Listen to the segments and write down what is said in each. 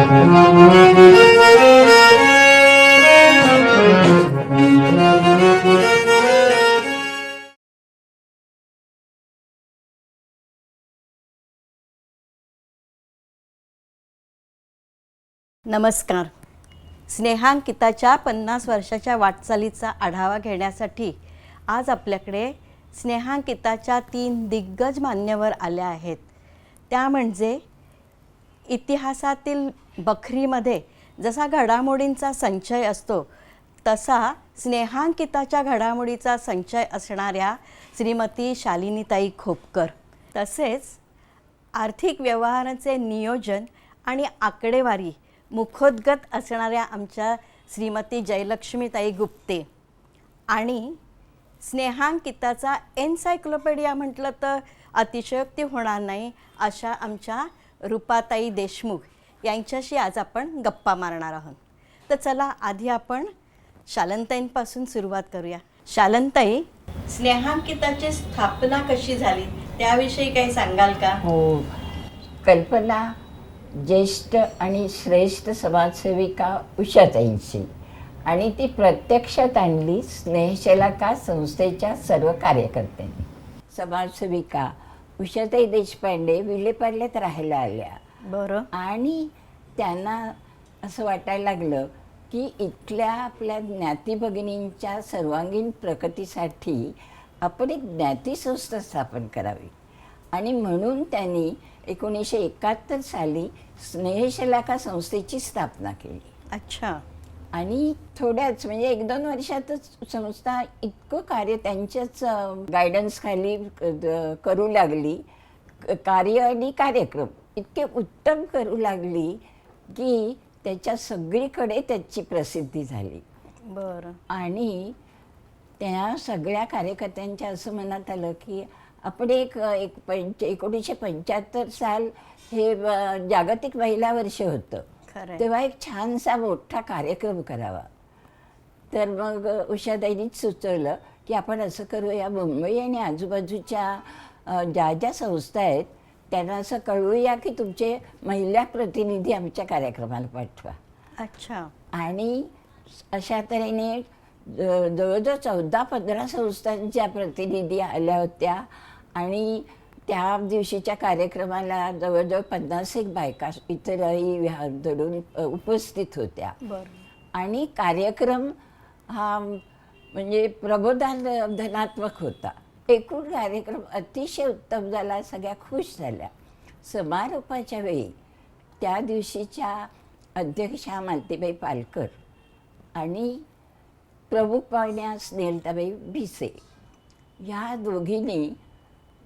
नमस्कार. स्नेहांकिताच्या 50 वर्षाच्या वाटचालीचा आढावा घेण्यासाठी आज आपल्याकडे स्नेहांकिताच्या 3 दिग्गज मान्यवर आल्या आहेत. त्या म्हणजे इतिहासातील बखरीमध्ये जसा घडामोडींचा संचय असतो तसा स्नेहांकिताच्या घडामोडीचा संचय असणाऱ्या श्रीमती शालिनीताई खोपकर, तसेच आर्थिक व्यवहारांचे नियोजन आणि आकडेवारी मुखोद्गत असणाऱ्या आमच्या श्रीमती जयलक्ष्मीताई गुप्ते आणि स्नेहांकिताचा एन्सायक्लोपीडिया म्हटलं तर अतिशयोक्ती होणार नाही अशा आमच्या रूपाताई देशमुख यांच्याशी आज आपण गप्पा मारणार आहोत. तर चला आधी आपण शालनताईंपासून सुरुवात करूया. शालनताई, स्नेहांकिताची स्थापना कशी झाली त्याविषयी काही सांगाल का? हो, कल्पना ज्येष्ठ आणि श्रेष्ठ समाजसेविका उषाताईंची, आणि ती प्रत्यक्षात आणली स्नेहशलाका संस्थेच्या सर्व कार्यकर्त्यांनी. समाजसेविका उषाताई देशपांडे विलेपार्ल्यात राहायला आल्या. बरं. आणि त्यांना असं वाटायला लागलं की इथल्या आपल्या ज्ञाती भगिनींच्या सर्वांगीण प्रगतीसाठी आपण एक ज्ञाती संस्था स्थापन करावी. आणि म्हणून त्यांनी 1971 साली स्नेहशलाका संस्थेची स्थापना केली. अच्छा. आणि थोड्याच म्हणजे 1-2 वर्षातच संस्था इतकं कार्य त्यांच्याच गायडन्स खाली करू लागली. कार्य आणि कार्यक्रम इतके उत्तम करू लागली की त्याच्या सगळीकडे त्याची प्रसिद्धी झाली. बरं. आणि त्या सगळ्या कार्यकर्त्यांच्या असं मनात आलं की आपण 1975 साल हे जागतिक महिला वर्ष होतं, तेव्हा एक छानसा मोठा कार्यक्रम करावा. तर मग उषाताईंनीच सुचवलं की आपण असं करूया, मुंबई आणि आजूबाजूच्या ज्या ज्या संस्था आहेत त्यांना असं कळवूया की तुमचे महिला प्रतिनिधी आमच्या कार्यक्रमाला पाठवा. अच्छा. आणि अशा तऱ्हेने जवळजवळ 14-15 संस्थांच्या प्रतिनिधी आल्या होत्या. आणि त्या दिवशीच्या कार्यक्रमाला जवळजवळ 50 बायका इतरही धरून उपस्थित होत्या. आणि कार्यक्रम हा म्हणजे प्रबोधनात्मक होता. एकूण कार्यक्रम अतिशय उत्तम झाला, सगळ्या खुश झाल्या. समारोपाच्या वेळी त्या दिवशीच्या अध्यक्षा मालतीबाई पालकर आणि प्रमुख पाहुण्या स्नेहलताबाई भिसे ह्या दोघींनी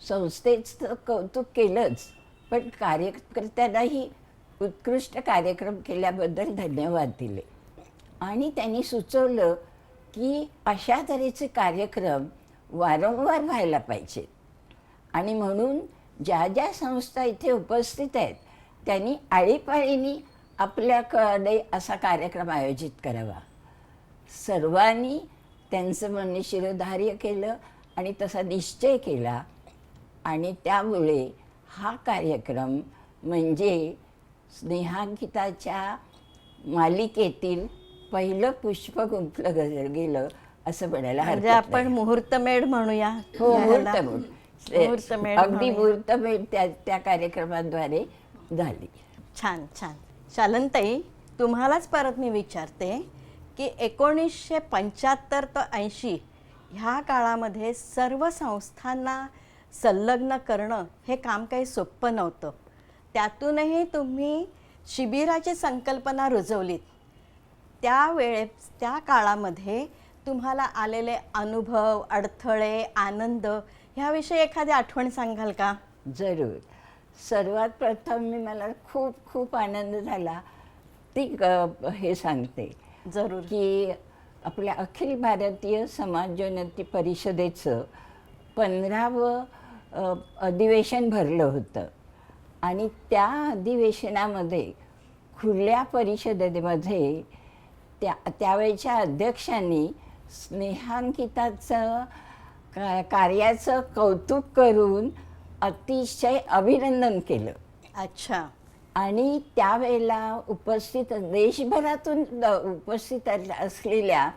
संस्थेचं कौतुक केलंच, पण कार्यकर्त्यांनाही उत्कृष्ट कार्यक्रम केल्याबद्दल धन्यवाद दिले. आणि त्यांनी सुचवलं की अशा तऱ्हेचे कार्यक्रम वारंवार व्हायला पाहिजेत. आणि म्हणून ज्या ज्या संस्था इथे उपस्थित आहेत त्यांनी आळीपाळीने आपल्याकडे असा कार्यक्रम आयोजित करावा. सर्वांनी त्यांचं म्हणणे शिरोधार्य केलं आणि तसा निश्चय केला. आणि त्यामुळे हा कार्यक्रम म्हणजे स्नेहांकिताच्या मालिकेतील पहिलं पुष्प गुंफलं गेलं असं म्हणायला हरकत नाही. आपण मुहूर्तमेढ म्हणूया. हो, मुहूर्तमेढ, अगदी मुहूर्तमेढ त्या कार्यक्रमाद्वारे झाली. छान छान. शालनताई, तुम्हालाच परत मी विचारते की 1975 ते 80 ह्या काळामध्ये सर्व संस्थांना संलग्न करणं हे काम काही सोपं नव्हतं. त्यातूनही तुम्ही शिबिराची संकल्पना रुजवलीत. त्या काळामध्ये तुम्हाला आलेले अनुभव, अडथळे, आनंद ह्याविषयी एखादी आठवण सांगाल का? जरूर. सर्वात प्रथम मला खूप खूप आनंद झाला ती हे सांगते. जरूर. की आपल्या अखिल भारतीय समाजोन्नती परिषदेचं 15वं अधिवेशन भरलं होतं. आणि त्या अधिवेशनामध्ये खुल्या परिषदेमध्ये त्यावेळच्या अध्यक्षांनी स्नेहांकिताचं कार्याचं कौतुक करून अतिशय अभिनंदन केलं. अच्छा. आणि त्यावेळेला उपस्थित देशभरातून उपस्थित असलेल्या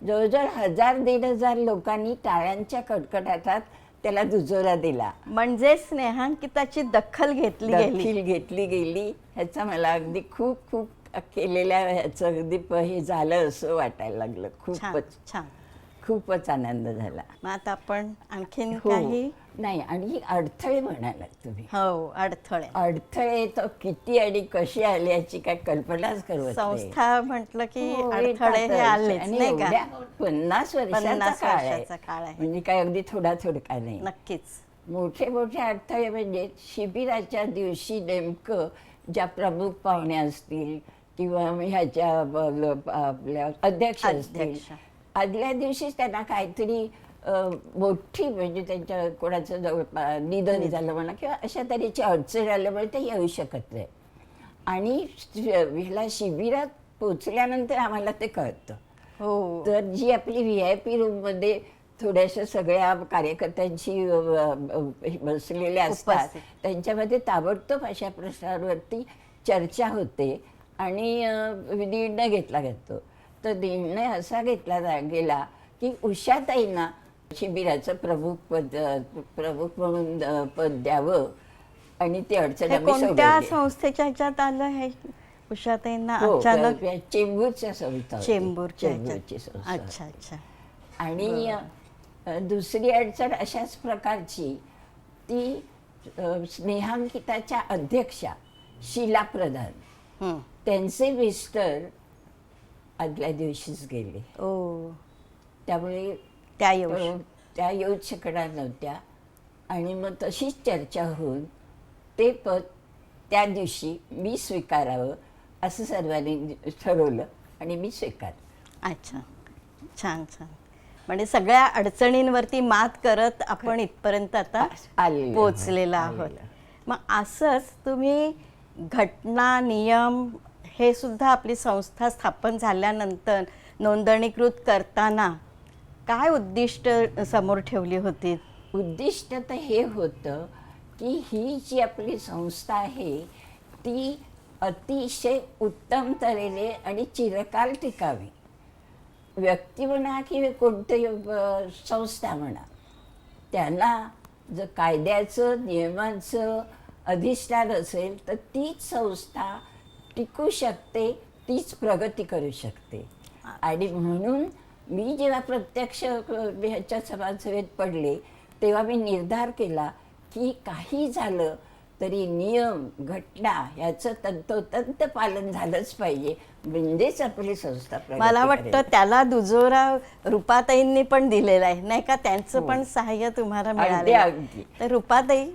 जवळजवळ 1000-1500 लोकांनी टाळ्यांच्या कडकडाटात त्याला दुजोरा दिला. म्हणजे स्नेहांकिताची दखल घेतली गेली. ह्याचा मला अगदी खूप खूप केलेल्या ह्याचं अगदी हे झालं असं वाटायला लागलं. छान. खूपच आनंद झाला. मग आता आपण आणखीन काही नाही. आणि अडथळे म्हणालात तुम्ही. हो, अडथळे तर किती आणि कशी आले याची काय कल्पनाच करत नाही. संस्था म्हटलं की अडथळे हे आलेच नाही का. 50 वर्षाचा काळ आहे म्हणजे काय अगदी थोडा नाही. नक्कीच. मोठे अडथळे म्हणजे शिबिराच्या दिवशी नेमकं ज्या प्रमुख पाहुणे असतील किंवा ह्याच्या आपल्या अध्यक्ष असतील, आदल्या दिवशीच त्यांना काहीतरी मोठी म्हणजे त्यांच्या कोणाचं निधन झालं म्हणा किंवा अशा तऱ्हेची अडचण आल्यामुळे ते येऊ शकत नाही. आणि ह्याला शिबिरात पोचल्यानंतर आम्हाला ते कळतं. तर जी आपली VIP रूममध्ये थोड्याशा सगळ्या कार्यकर्त्यांची बसलेल्या असतात त्यांच्यामध्ये ताबडतोब अशा प्रश्नांवरती चर्चा होते आणि निर्णय घेतला जातो. तर निर्णय असा घेतला गेला की उषाताईंना शिबिराचं प्रमुख म्हणून पद द्यावं आणि ते अडचण कोणत्या संस्थेच्या ह्याच्यात आलं हे? उषाताईंना अचानक चेंबूरच्या संस्था. चेंबूरची संस्था. अच्छा. आणि दुसरी अडचण अशाच प्रकारची ती स्नेहांकिताच्या अध्यक्षा शीला प्रधान, त्यांचे मिस्टर आदल्या दिवशीच गेले. त्यामुळे त्या येऊ शकणार नव्हत्या. आणि मग तशीच चर्चा होऊन ते पद त्या दिवशी मी स्वीकारावं असं सर्वांनी ठरवलं आणि मी स्वीकारलं. अच्छा, छान. म्हणजे सगळ्या अडचणींवरती मात करत आपण इथपर्यंत आता पोचलेला आहोत. मग असंच तुम्ही घटना, नियम हे सुद्धा आपली संस्था स्थापन झाल्यानंतर नोंदणीकृत करताना काय उद्दिष्ट समोर ठेवली होती? उद्दिष्ट तर हे होतं की ही जी आपली संस्था आहे ती अतिशय उत्तम तऱ्हेने आणि चिरकाल टिकावी. व्यक्ती म्हणा किंवा कोणती संस्था म्हणा, त्यांना जर कायद्याचं नियमांचं अधिष्ठान असेल तर तीच संस्था टिकू शकते, तीच प्रगती करू शकते. आणि म्हणून मी जेव्हा प्रत्यक्ष ह्याच्या समाजसेवेत पडले तेव्हा मी निर्धार केला की काही झालं तरी नियम, घटना ह्याचं तंतोतंत पालन झालंच पाहिजे, म्हणजेच आपली संस्था प्रगती. मला वाटतं त्याला दुजोरा रूपाताईंनी पण दिलेला आहे नाही का. त्यांचं पण सहाय्य तुम्हाला मिळालं. तर रूपाताई,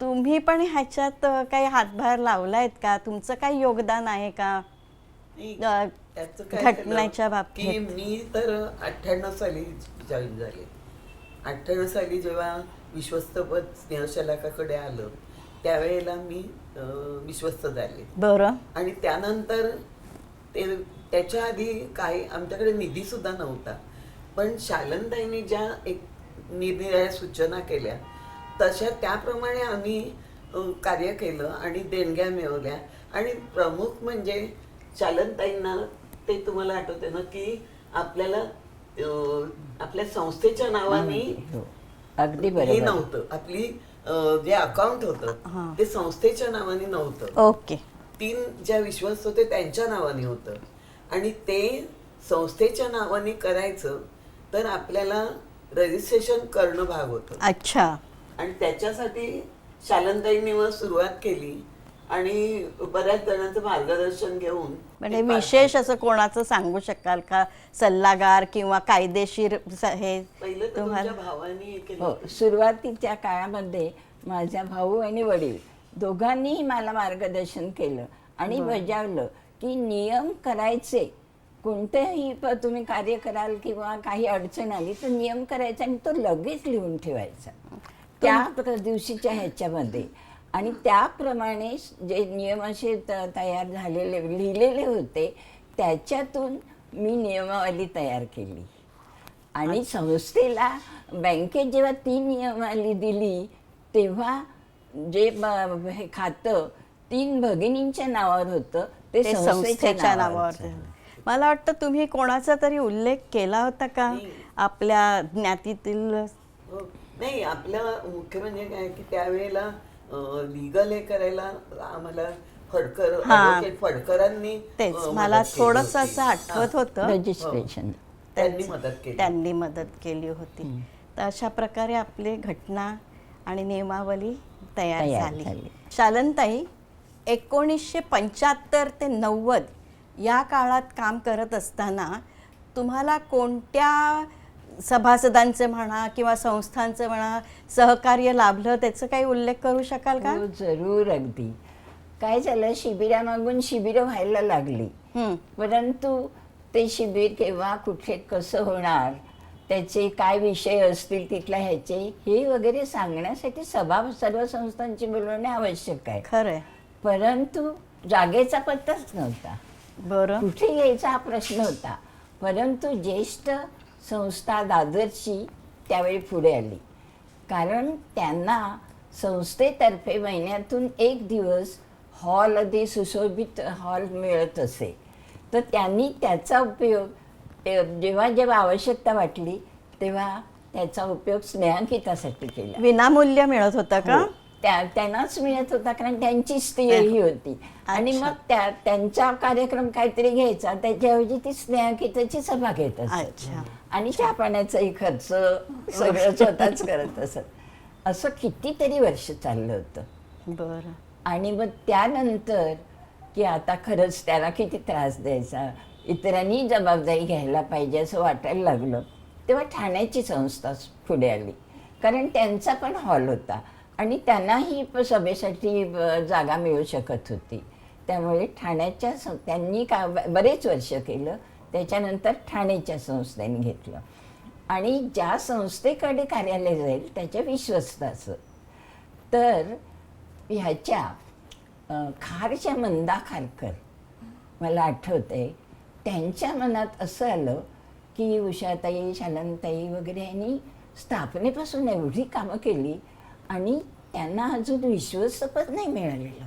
तुम्ही पण ह्याच्यात काही हातभार लावलायत का? तुमचं काही योगदान आहे का घटनेच्या बाबतीत? मी तर 98 साली जॉईन झाले. 98 साली जेव्हा विश्वस्तपद स्नेहशलाकाकडे आलं त्यावेळेला मी विश्वस्त झाले. बरं. आणि त्यानंतर त्याच्या आधी काही आमच्याकडे निधी सुद्धा नव्हता. पण शालनताईंनी ज्या एक निरनिराळ्या सूचना केल्या तशा त्याप्रमाणे आम्ही कार्य केलं आणि देणग्या मिळवल्या. आणि प्रमुख म्हणजे शालनताईंना ते तुम्हाला आठवते ना की आपल्याला आपल्या संस्थेच्या नावाने अगदी हे नव्हतं, आपली जे अकाउंट होतं ते संस्थेच्या नावाने नव्हतं. ओके. 3 ज्या विश्वास होते त्यांच्या नावाने होतं आणि ते संस्थेच्या नावाने करायचं तर आपल्याला रजिस्ट्रेशन करणं भाग होतं. अच्छा. आणि त्याच्यासाठी शालनताईंनी मग सुरुवात केली आणि बऱ्याच जणांचं मार्गदर्शन घेऊन. म्हणजे विशेष असं कोणाचं सांगू शकाल का, सल्लागार किंवा कायदेशीर हे? पहिलं तर तुमच्या भावानी केलं. हो, सुरुवातीच्या काळामध्ये माझा भाऊ आणि वडील दोघांनीही मला मार्गदर्शन केलं आणि बजावलं की नियम करायचे. कोणतेही तुम्ही कार्य कराल किंवा काही अडचण आली तर नियम करायचा आणि तो लगेच लिहून ठेवायचा त्या दिवशीच्या ह्याच्यामध्ये. आणि त्याप्रमाणे जे नियम असे तयार झालेले लिहिलेले होते त्याच्यातून मी नियमावली तयार केली. आणि संस्थेला बँकेत जेव्हा ती नियमावली दिली तेव्हा जे हे खातं 3 भगिनींच्या नावावर होतं, ते ते संस्थेच्या नावावर. मला वाटतं तुम्ही कोणाचा तरी उल्लेख केला होता का आपल्या ज्ञातीतील? हो. नाही, आपलं मुख्य म्हणजे काय की त्यावेळेला लिगल हे करायला आम्हाला ॲडव्होकेट फडकरांनी तेच मदत मला केली थोडंसं होती. असं आठवत होतं. रजिस्ट्रेशन. त्यांनी मदत केली. त्यांनी मदत केली होती. तर अशा प्रकारे आपली घटना आणि नियमावली तयार झाली. शालनताई, 1975 ते 90 या काळात काम करत असताना तुम्हाला कोणत्या सभासदांचे म्हणा किंवा संस्थांचे म्हणा सहकार्य लाभलं, त्याचं काही उल्लेख करू शकाल का? हो, जरूर. अगदी. काय झालं, शिबिरामागून शिबिरं व्हायला लागली, परंतु ते शिबिर केव्हा कुठे कसं होणार, त्याचे काय विषय असतील तिथल्या ह्याचे हे वगैरे सांगण्यासाठी सभा सर्व संस्थांची बोलवणे आवश्यक आहे. खरंय. परंतु जागेचा पत्ताच नव्हता. बरं. कुठे यायचा हा प्रश्न होता. परंतु ज्येष्ठ संस्था दादरची त्यावेळी पुढे आली, कारण त्यांना संस्थेतर्फे महिन्यातून 1 दिवस हॉल, अगदी सुशोभित हॉल मिळत असे. तर त्यांनी त्याचा उपयोग जेव्हा जेव्हा आवश्यकता वाटली तेव्हा त्याचा उपयोग स्नेहांकितासाठी केला. विनामूल्य मिळत होता का? हो. त्यांनाच मिळत होता, कारण त्यांचीच ती ही होती. आणि मग त्यांचा कार्यक्रम काहीतरी घ्यायचा, त्याच्याऐवजी ती स्नेहांकिताची सभा घेत असत आणि चहा पाण्याचाही खर्च सगळं स्वतःच करत असत. असं कितीतरी वर्ष चाललं होतं. बरं. आणि मग त्यानंतर की आता खरंच त्याला किती त्रास द्यायचा, इतरांनी जबाबदारी घ्यायला पाहिजे असं वाटायला लागलं, तेव्हा ठाण्याची संस्था पुढे आली, कारण त्यांचा पण हॉल होता आणि त्यांनाही सभेसाठी जागा मिळू शकत होती. त्यामुळे ठाण्याच्या त्यांनी बरेच वर्ष केलं. त्याच्यानंतर ठाण्याच्या संस्थेने घेतलं आणि ज्या संस्थेकडे कार्यालय जाईल त्याच्या विश्वस्त असं. तर ह्याच्या खारच्या मंदा खारकर मला आठवतंय, त्यांच्या मनात असं आलं की उषाताई, शालनताई वगैरे यांनी स्थापनेपासून एवढी कामं केली आणि त्यांना अजून विश्वस्तपद नाही मिळालेलं.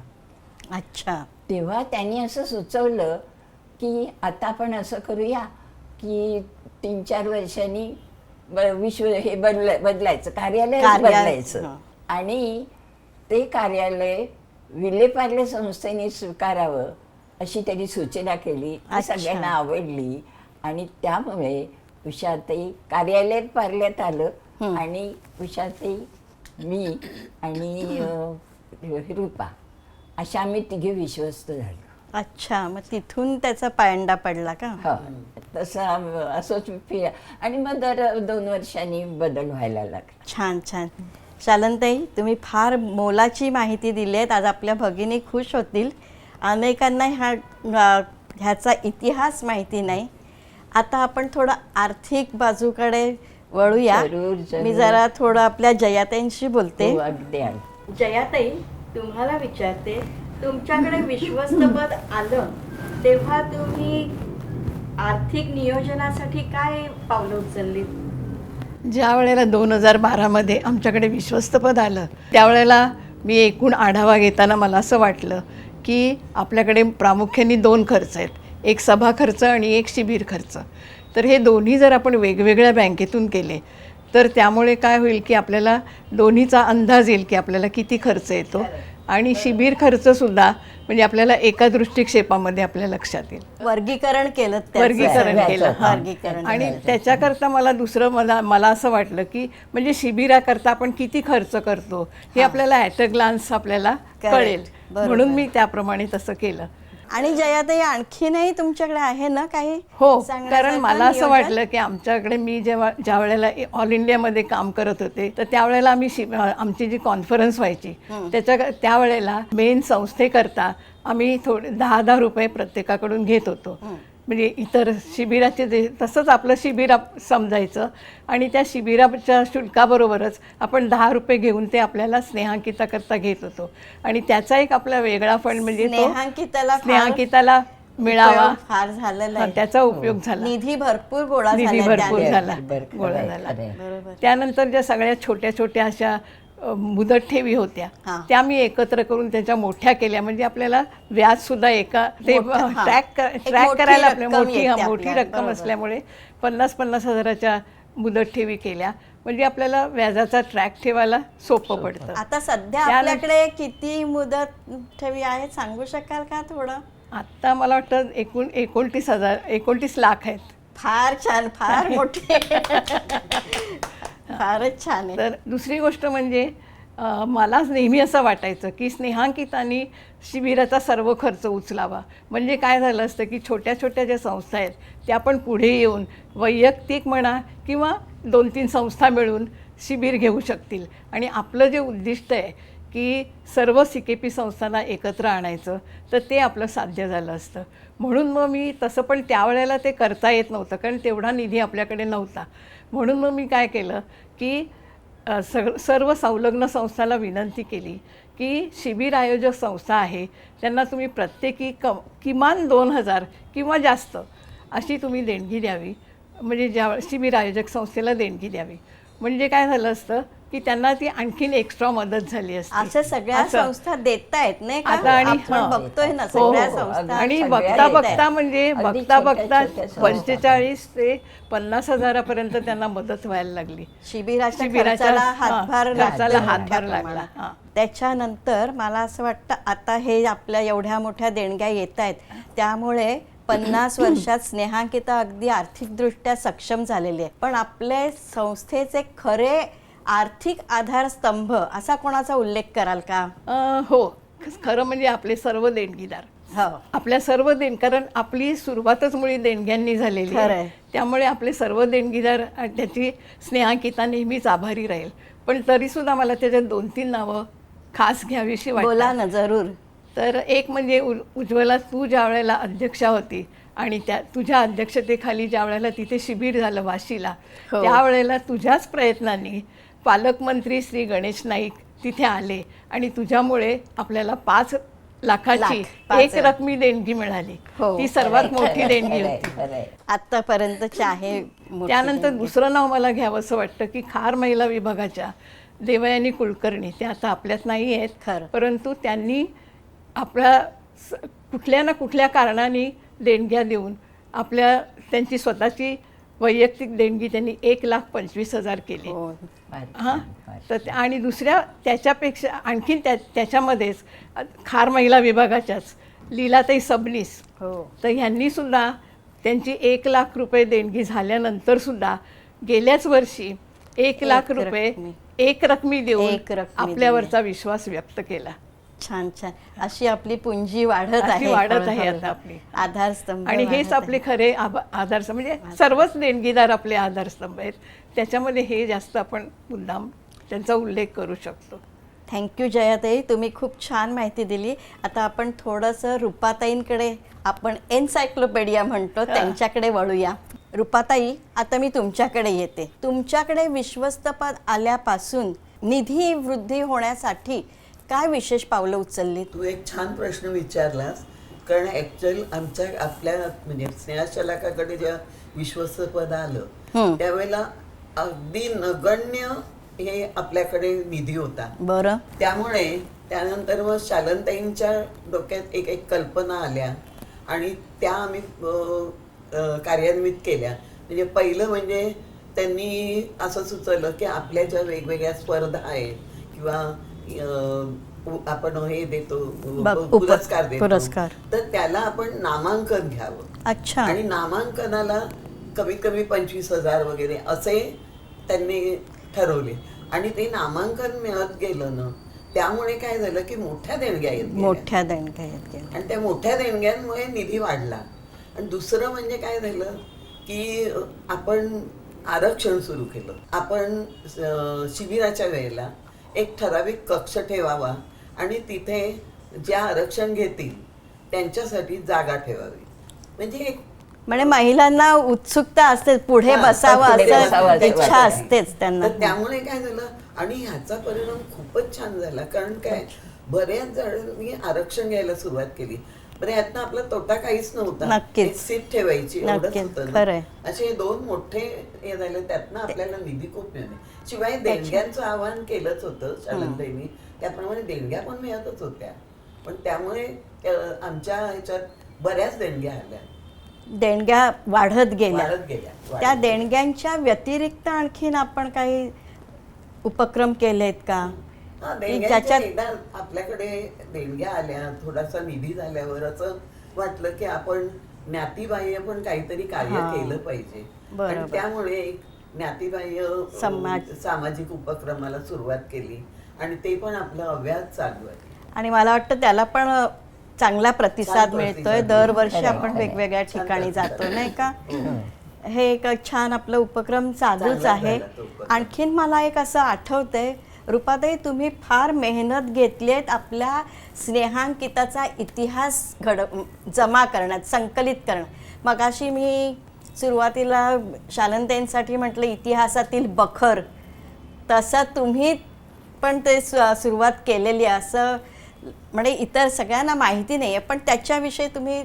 अच्छा. तेव्हा त्यांनी असं सुचवलं की आता आपण असं करूया की 3-4 वर्षांनी हे बदलायचं, कार्यालय बदलायचं आणि ते कार्यालय विलेपार्ले संस्थेने स्वीकारावं अशी त्यांनी सूचना केली. सगळ्यांना आवडली आणि त्यामुळे उषाताई कार्यालय पार्ल्यात आलं आणि उषाताई, मी आणि रूपा अशा आम्ही तिघे विश्वस्त झालो. अच्छा. मग तिथून त्याचा पायंडा पडला का? हो, तसं असंच आणि मग दर 2 वर्षांनी बदल व्हायला लागला. छान छान. शालनताई, तुम्ही फार मोलाची माहिती दिली आहे. आज आपल्या भगिनी खुश होतील. अनेकांना ह्याचा इतिहास माहिती नाही. आता आपण थोडं आर्थिक बाजूकडे वळूया. मी जरा थोडं आपल्या जयाताईंशी बोलते. अगदी. जयाताई, तुम्हाला विचारते, तुमच्याकडे विश्वस्तपद आलं तेव्हा तुम्ही आर्थिक नियोजनासाठी काय पावलं उचलली? ज्या वेळेला 2012मध्ये आमच्याकडे विश्वस्तपद आलं त्यावेळेला मी एकूण आढावा घेताना मला असं वाटलं की आपल्याकडे प्रामुख्याने 2 खर्च आहेत, एक सभा खर्च आणि एक शिबिर खर्च. तर हे दोन्ही जर आपण वेगवेगळ्या बँकेतून केले तर त्यामुळे काय होईल की आपल्याला दोन्हीचा अंदाज येईल की आपल्याला किती खर्च येतो आणि शिबिर खर्चसुद्धा म्हणजे आपल्याला एका दृष्टिक्षेपामध्ये आपल्या लक्षात येईल. वर्गीकरण केलं. वर्गीकरण केलं. वर्गीकरण. आणि त्याच्याकरता मला दुसरं मला असं वाटलं की म्हणजे शिबिराकरता आपण किती खर्च करतो हे आपल्याला ॲट अ ग्लान्स आपल्याला कळेल, म्हणून मी त्याप्रमाणे तसं केलं. आणि जयाताई, आणखीनही तुमच्याकडे आहे ना काही? हो, कारण मला असं वाटलं की आमच्याकडे मी ज्या वेळेला ऑल इंडियामध्ये काम करत होते तर त्यावेळेला आमची जी कॉन्फरन्स व्हायची त्यावेळेला मेन संस्थेकरता आम्ही थोडे 10-10 रुपये प्रत्येकाकडून घेत होतो. म्हणजे इतर शिबिराचे तसंच आपलं शिबिर समजायचं आणि त्या शिबिराच्या शुल्काबरोबरच आपण 10 रुपये घेऊन ते आपल्याला स्नेहांकिताकरता घेत होतो आणि त्याचा एक आपला वेगळा फंड म्हणजे स्नेहांकिताला मिळावा फार झालेला आहे. त्याचा उपयोग झाला. निधी भरपूर गोळा झाला. बरोबर. त्यानंतर ज्या सगळ्या छोट्या छोट्या अशा मुदत ठेवी होत्या हां. त्या मी एकत्र करून त्याच्या मोठ्या केल्या, म्हणजे आपल्याला व्याज सुद्धा एका ते मोठं, हां. ट्रॅक एक ट्रॅक मोठी करायला आपल्या रक्कम मोठी येते मोठी आपल्याला, रक्कम बरोबर. असल्यामुळे 50-50 हजाराच्या मुदत ठेवी केल्या, म्हणजे आपल्याला व्याजाचा ट्रॅक ठेवायला सोपं पडतं. आता सध्या त्यानंतर- आपल्याकडे किती मुदत ठेवी आहे सांगू शकाल का थोडं? आत्ता मला वाटतं 29 लाख आहेत. फार छान, फार मोठी. फारच छान आहे. तर दुसरी गोष्ट म्हणजे मला नेहमी असं वाटायचं की स्नेहांकितांनी शिबिराचा सर्व खर्च उचलावा. म्हणजे काय झालं असतं की छोट्या छोट्या ज्या संस्था आहेत त्या पण पुढे येऊन वैयक्तिक म्हणा किंवा 2-3 संस्था मिळून शिबिर घेऊ शकतील, आणि आपलं जे उद्दिष्ट आहे की सर्व CKP संस्थांना एकत्र आणायचं, तर ते आपलं साध्य झालं असतं. म्हणून मग मी तसं, पण त्यावेळेला ते करता येत नव्हतं कारण तेवढा निधी आपल्याकडे नव्हता. म्हणून मग मी काय केलं की सर्व संलग्न संस्थांना विनंती केली की शिबिर आयोजक संस्था आहे त्यांना तुम्ही प्रत्येकी किमान 2,000 किंवा जास्त अशी तुम्ही देणगी द्यावी, म्हणजे ज्या शिबिर आयोजक संस्थेला देणगी द्यावी. म्हणजे काय झालं असतं की त्यांना ती आणखीन एक्स्ट्रा मदत झाली असते. असं सगळ्या असं. संस्था देतायत नाही का? आता आणि आपण हां. बघतोय ना हो, सगळ्या हो. संस्था. आणि सगळ्या बघता येत बघता आहेत. म्हणजे अगदी बघता छोट्या- बघता छोट्या संस्था. 45 ते 50 हजारापर्यंत त्यांना मदत व्हायला लागली. शिबिराच्या शिबिराच्या- खर्चाला हातभार हां, लागतो खर्चाला मोठ्या हातभार लागला. प्रमाणात. हां. त्याच्यानंतर मला असं वाटतं आता हे आपल्या एवढ्या मोठ्या देणग्या येत आहेत, त्यामुळे 50 वर्षात स्नेहांकिता अगदी आर्थिकदृष्ट्या सक्षम झालेली आहे. पण आपल्या संस्थेचे खरे आर्थिक आधारस्तंभ असा कोणाचा उल्लेख कराल का? हो, खरं म्हणजे आपले सर्व देणगीदार. हो, आपल्या सर्व कारण आपली सुरुवातच मुळी देणग्यांनी झालेली खरं आहे. आहे. त्यामुळे आपले सर्व देणगीदार त्याची स्नेहांकिता नेहमीच आभारी राहील. पण तरीसुद्धा मला त्याच्यात 2-3 नावं खास घ्यावीशी बोला वाटतात. ना, जरूर. तर एक म्हणजे उज्ज्वला, तू ज्या वेळेला अध्यक्षा होती आणि तुझ्या अध्यक्षतेखाली ज्या वेळेला तिथे शिबिर झालं वाशीला, हो. त्यावेळेला तुझ्याच प्रयत्नांनी पालकमंत्री श्री गणेश नाईक तिथे आले आणि तुझ्यामुळे आपल्याला 5 लाखाची लाख, एक रकमी देणगी मिळाली. हो. ती सर्वात मोठी देणगी होती. खरंय. आतापर्यंतची आहे मोठी त्यानंतर देणगी. दुसरं नाव मला घ्यावं असं वाटतं की खार महिला विभागाच्या देवयानी कुलकर्णी, त्या आता आपल्यात नाही आहेत, खरं. परंतु त्यांनी आपल्या कुठल्या ना कुठल्या कारणाने देणग्या देऊन त्यांची स्वतःची वैयक्तिक देणगी त्यांनी 1,25,000 केली. हो. हां, तर आणि दुसऱ्या त्याच्यापेक्षा आणखीन त्याच्यामध्येच खार महिला विभागाच्याच लीलाताई सबनीस, हो. तर ह्यांनी सुद्धा त्यांची 1,00,000 रुपये देणगी झाल्यानंतर सुद्धा गेल्याच वर्षी 1,00,000 रुपये एक रकमी देऊन एक रकमी आपल्यावरचा विश्वास व्यक्त केला. छान छान. अशी आपली पुंजी वाढत अशी आहे, वाढत आहे हळूहळू. आता आपली. आधारस्तंभ आणि हेच वाढत आपले खरे आधारस्तंभ, म्हणजे सर्वच देणगीदार आपले आधारस्तंभ आहेत. त्याच्यामध्ये हे जास्त आपण मुद्दाम त्यांचा उल्लेख करू शकतो. थँक्यू जयाताई, तुम्ही खूप छान माहिती दिली. आता आपण थोडंसं रुपाताईंकडे, आपण एन्सायक्लोपीडिया म्हणतो, त्यांच्याकडे वळूया. रुपाताई, आता मी तुमच्याकडे येते. तुमच्याकडे विश्वस्तपद आल्यापासून निधी वृद्धी होण्यासाठी काय विशेष पावलं उचलली? तू एक छान प्रश्न विचारलास, कारण ॲक्च्युअल आपल्या म्हणजे स्नेहशलाकाकडे जेव्हा विश्वस्तपद आलं त्यावेळेला अगदी नगण्य हे आपल्याकडे निधी होता. बरं. त्यामुळे त्यानंतर मग शालनताईंच्या डोक्यात एक कल्पना आल्या आणि त्या आम्ही कार्यान्वित केल्या. म्हणजे पहिलं म्हणजे त्यांनी असं सुचवलं की आपल्या ज्या वेगवेगळ्या स्पर्धा आहेत किंवा आपण हे देतो पुरस्कार देतो, तर त्याला आपण नामांकन घ्यावं. अच्छा. आणि नामांकनाला कमीत कमी 25,000 वगैरे असे त्यांनी ठरवले. आणि ते नामांकन मिळत गेलं ना, त्यामुळे काय झालं की मोठ्या देणग्या येत गेल्या. मोठ्या देणग्या येत गेल्या. आणि त्या मोठ्या देणग्यांमुळे निधी वाढला. आणि दुसरं म्हणजे काय झालं की आपण आरक्षण सुरू केलं. आपण शिबिराच्या वेळेला एक ठराविक कक्ष ठेवावा आणि तिथे ज्या आरक्षण घेतील त्यांच्यासाठी जागा ठेवावी. म्हणजे महिलांना उत्सुकता असते, पुढे बसावं पुढे बसावं असं असं इच्छा वाटतं. असतेच त्यांना. तर त्यामुळे काय झालं, आणि ह्याचा परिणाम खूपच छान झाला. कारण काय, बऱ्याच जणांनी आरक्षण घ्यायला सुरुवात केली. पण यातनं आपला तोटा काहीच नव्हता. नक्कीच. एक सीट ठेवायची एवढंच नक्कीच, होतं खरंय. ना. असे 2 मोठे हे झाले, त्यातनं आपल्याला निधी खूप मिळाले. शिवाय देणग्यांचं आवाहन केलंच होतं शालनताईंनी, त्याप्रमाणे देणग्या पण मिळतच होत्या. पण त्यामुळे आमच्या ह्याच्यात बऱ्याच देणग्या आल्या, देणग्या वाढत गेल्या. वाढत गेल्या. त्या देणग्यांच्या व्यतिरिक्त आणखीन आपण काही उपक्रम केलेत का? हा, की देणग्यांच्या ज्याच्यात एकदा आपल्याकडे देणग्या आल्या, थोडासा निधी झाल्यावर असं वाटलं की आपण ज्ञातिबाह्य पण काहीतरी कार्य हा. केलं पाहिजे. बरोबर. आणि त्यामुळे एक ज्ञातिबाह्य सामाजिक उपक्रमाला सुरुवात केली आणि ते पण आपलं अव्याहत चालू आहे. आणि मला वाटतं त्याला पण चांगला प्रतिसाद छान मिळतोय. प्रतिसाद दरवर्षी खरंय, आपण खरंय. वेगवेगळ्या छान ठिकाणी प्रतिसाद. जातो नाही का? हो. हे एक छान आपलं उपक्रम चालूच चांगला आहे. झाला तो उपक्रम. आणखीन मला एक असं आठवतंय, रुपाताई तुम्ही फार मेहनत घेतलीत आपल्या स्नेहांकिताचा इतिहास जमा करण्यात, संकलित करण्यात. मगाशी मी सुरुवातीला शालनताईंसाठी म्हटलं इतिहासातील बखर, तसं तुम्ही पण ते सुरुवात केलेली आहे. असं म्हणजे इतर सगळ्यांना माहिती नाही आहे, पण त्याच्याविषयी तुम्ही